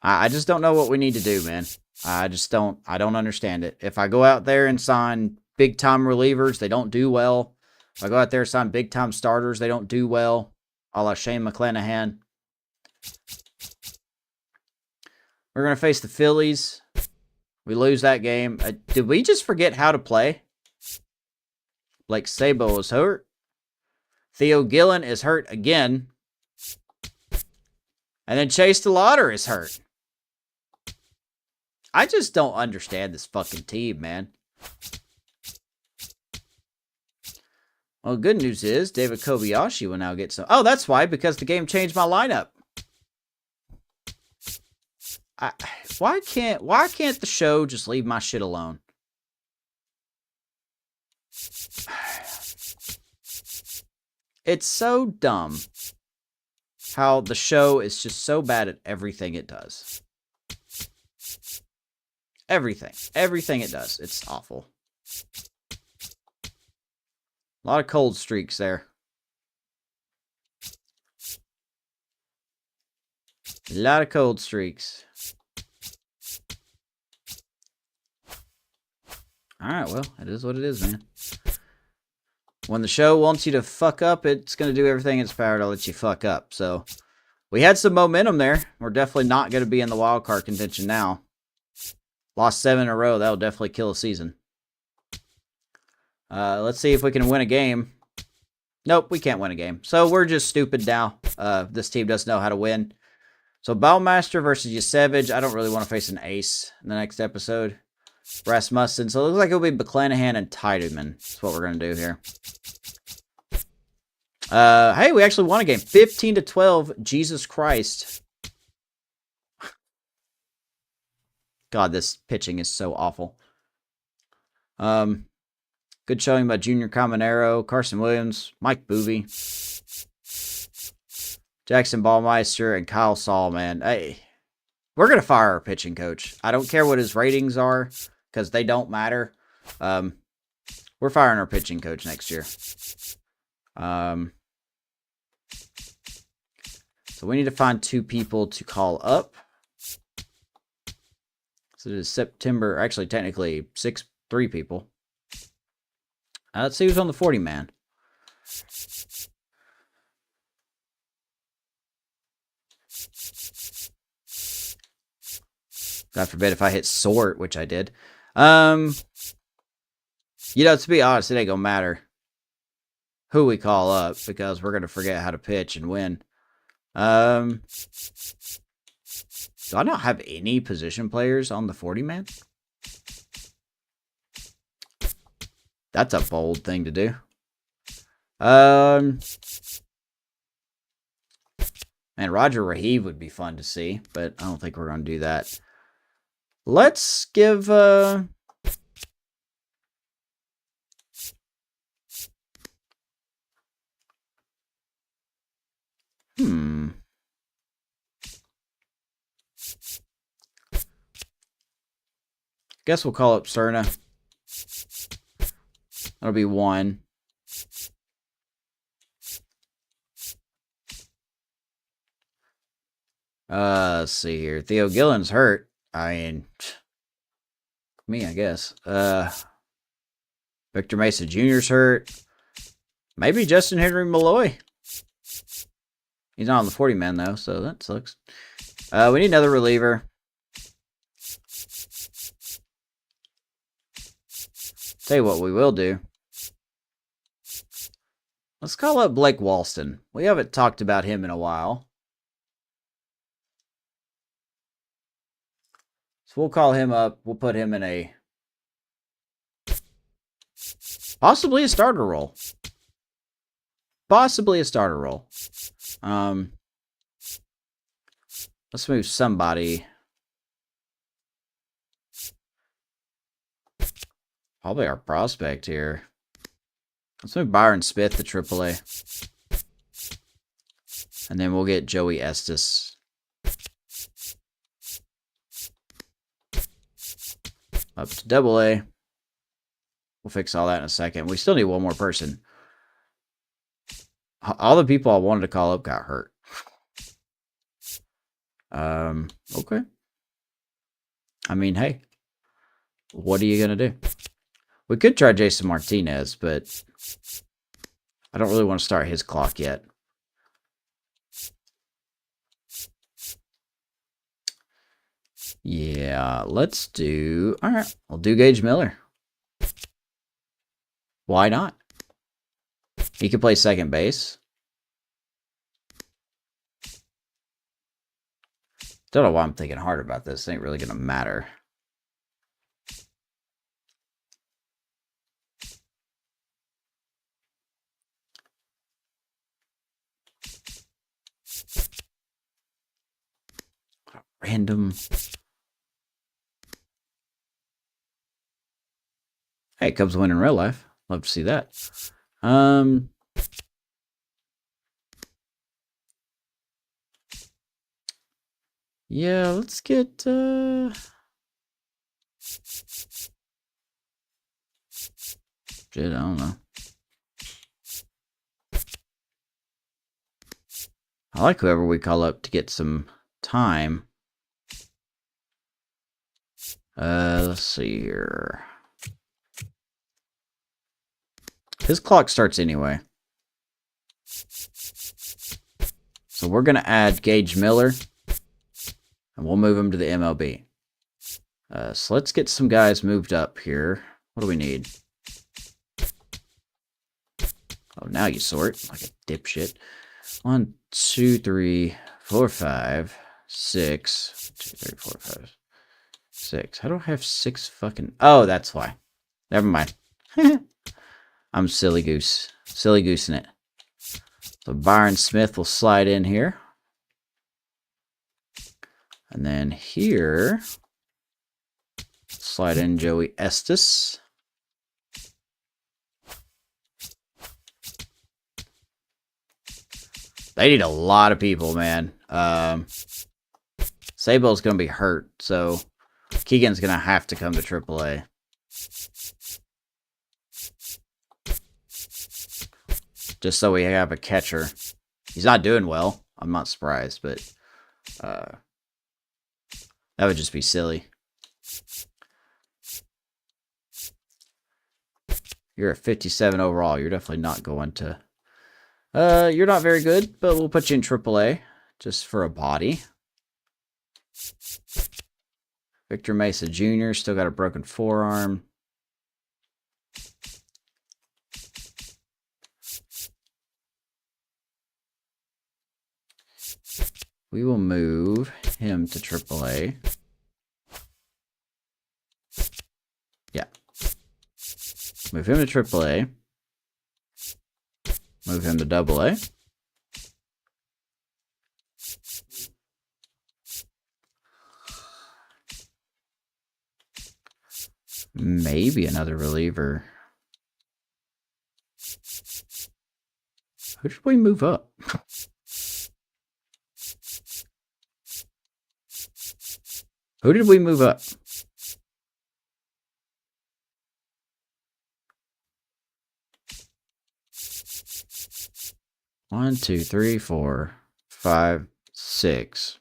I just don't know what we need to do, man. I don't understand it. If I go out there and sign big-time relievers, they don't do well. If I go out there and sign big-time starters, they don't do well. A la Shane McClanahan. We're going to face the Phillies. We lose that game. Did we just forget how to play? Blake Sabo is hurt. Theo Gillen is hurt again. And then Chase DeLauder is hurt. I just don't understand this fucking team, man. Well, good news is David Kobayashi will now get some. Oh, that's why, because the game changed my lineup. Why can't the show just leave my shit alone? It's so dumb how the show is just so bad at everything it does. Everything it does. It's awful. A lot of cold streaks there. A lot of cold streaks. Alright, well, it is what it is, man. When the show wants you to fuck up, it's going to do everything in its power to let you fuck up. So, we had some momentum there. We're definitely not going to be in the wild card contention now. Lost 7 in a row. That'll definitely kill a season. Let's see if we can win a game. Nope, we can't win a game. So we're just stupid now. This team doesn't know how to win. So Bowmaster versus Yasevich. I don't really want to face an ace in the next episode. Rasmussen. So it looks like it'll be McClanahan and Tiedemann. That's what we're going to do here. Hey, we actually won a game. 15-12. Jesus Christ. God, this pitching is so awful. Good showing by Junior Caminero, Carson Williams, Mike Boovie, Jackson Ballmeister, and Kyle Saul, man. Hey, we're going to fire our pitching coach. I don't care what his ratings are, because they don't matter. We're firing our pitching coach next year. So we need to find 2 people to call up. So it is September, actually technically 3 people. Let's see who's on the 40-man. God forbid if I hit sort, which I did. You know, to be honest, it ain't gonna matter who we call up because we're gonna forget how to pitch and win. Do I not have any position players on the 40-man? That's a bold thing to do. Man, Roger Rahib would be fun to see, but I don't think we're going to do that. Let's give... Guess we'll call up Cerna. That'll be 1. Let's see here. Theo Gillen's hurt. I mean, me, I guess. Victor Mesa Jr.'s hurt. Maybe Justin Henry Malloy. He's not on the 40-man, though, so that sucks. We need another reliever. Tell you what we will do. Let's call up Blake Walston. We haven't talked about him in a while. So we'll call him up. We'll put him in a... possibly a starter role. Possibly a starter role. Let's move somebody. Probably our prospect here. Let's move Byron Smith to AAA. And then we'll get Joey Estes up to AA. We'll fix all that in a second. We still need one more person. All the people I wanted to call up got hurt. Okay. I mean, hey. What are you going to do? We could try Jason Martinez, but I don't really want to start his clock yet. Yeah, let's do... Alright, we'll do Gage Miller. Why not? He could play second base. Don't know why I'm thinking hard about this. It ain't really going to matter. Random. Hey, Cubs win in real life. Love to see that. Yeah, let's get shit, I don't know. I like whoever we call up to get some time. Let's see here. His clock starts anyway. So we're going to add Gage Miller. And we'll move him to the MLB. So let's get some guys moved up here. What do we need? Oh, now you sort like a dipshit. 1, 2, 3, 4, 5, 6. 2, 3, 4, 5, 6. How do I have 6 fucking... Oh, that's why. Never mind. I'm silly goose. Silly goosing it. So Byron Smith will slide in here. And then here, slide in Joey Estes. They need a lot of people, man. Sable's going to be hurt, so Keegan's going to have to come to AAA. Just so we have a catcher. He's not doing well. I'm not surprised, but that would just be silly. You're at 57 overall. You're definitely not going to... you're not very good, but we'll put you in AAA just for a body. Victor Mesa Jr. still got a broken forearm. We will move him to AAA. Yeah. Move him to AAA. Move him to AA. Maybe another reliever. Who should we move up? Who did we move up? One, 2, 3, 4, 5, 6.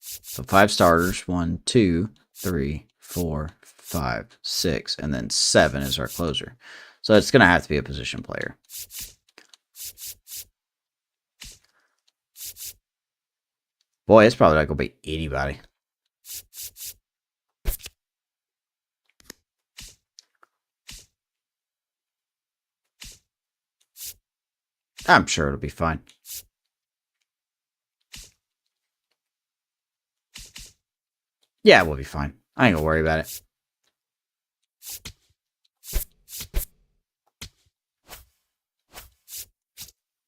So 5 starters. 1, 2, 3, 4, 5, 6. And then 7 is our closer. So it's going to have to be a position player. Boy, it's probably not going to be anybody. I'm sure it'll be fine. Yeah, we'll be fine. I ain't gonna worry about it.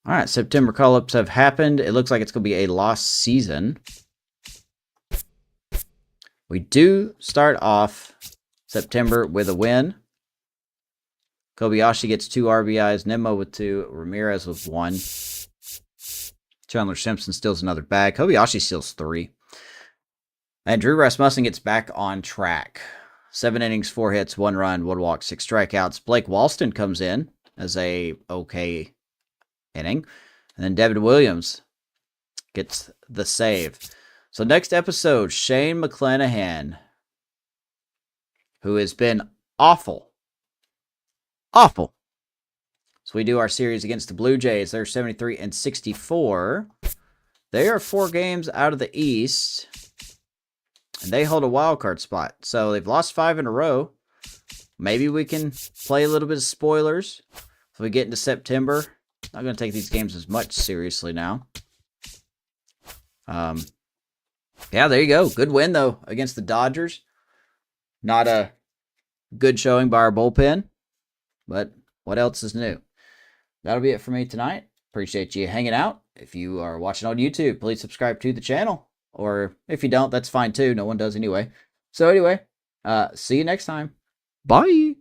All right, September call-ups have happened. It looks like it's going to be a lost season. We do start off September with a win. Kobayashi gets 2 RBIs, Nimmo with 2, Ramirez with 1. Chandler Simpson steals another bag. Kobayashi steals 3. And Drew Rasmussen gets back on track. 7 innings, 4 hits, 1 run, 1 walk, 6 strikeouts. Blake Walston comes in as a okay inning. And then Devin Williams gets the save. So next episode, Shane McClanahan, who has been awful. Awful. So we do our series against the Blue Jays. They're 73 and 64. They are 4 games out of the East. And they hold a wild card spot. So they've lost 5 in a row. Maybe we can play a little bit of spoilers. If we get into September. Not going to take these games as much seriously now. Yeah, there you go. Good win, though, against the Dodgers. Not a good showing by our bullpen. But what else is new? That'll be it for me tonight. Appreciate you hanging out. If you are watching on YouTube, please subscribe to the channel. Or if you don't, that's fine too. No one does anyway. So anyway, see you next time. Bye.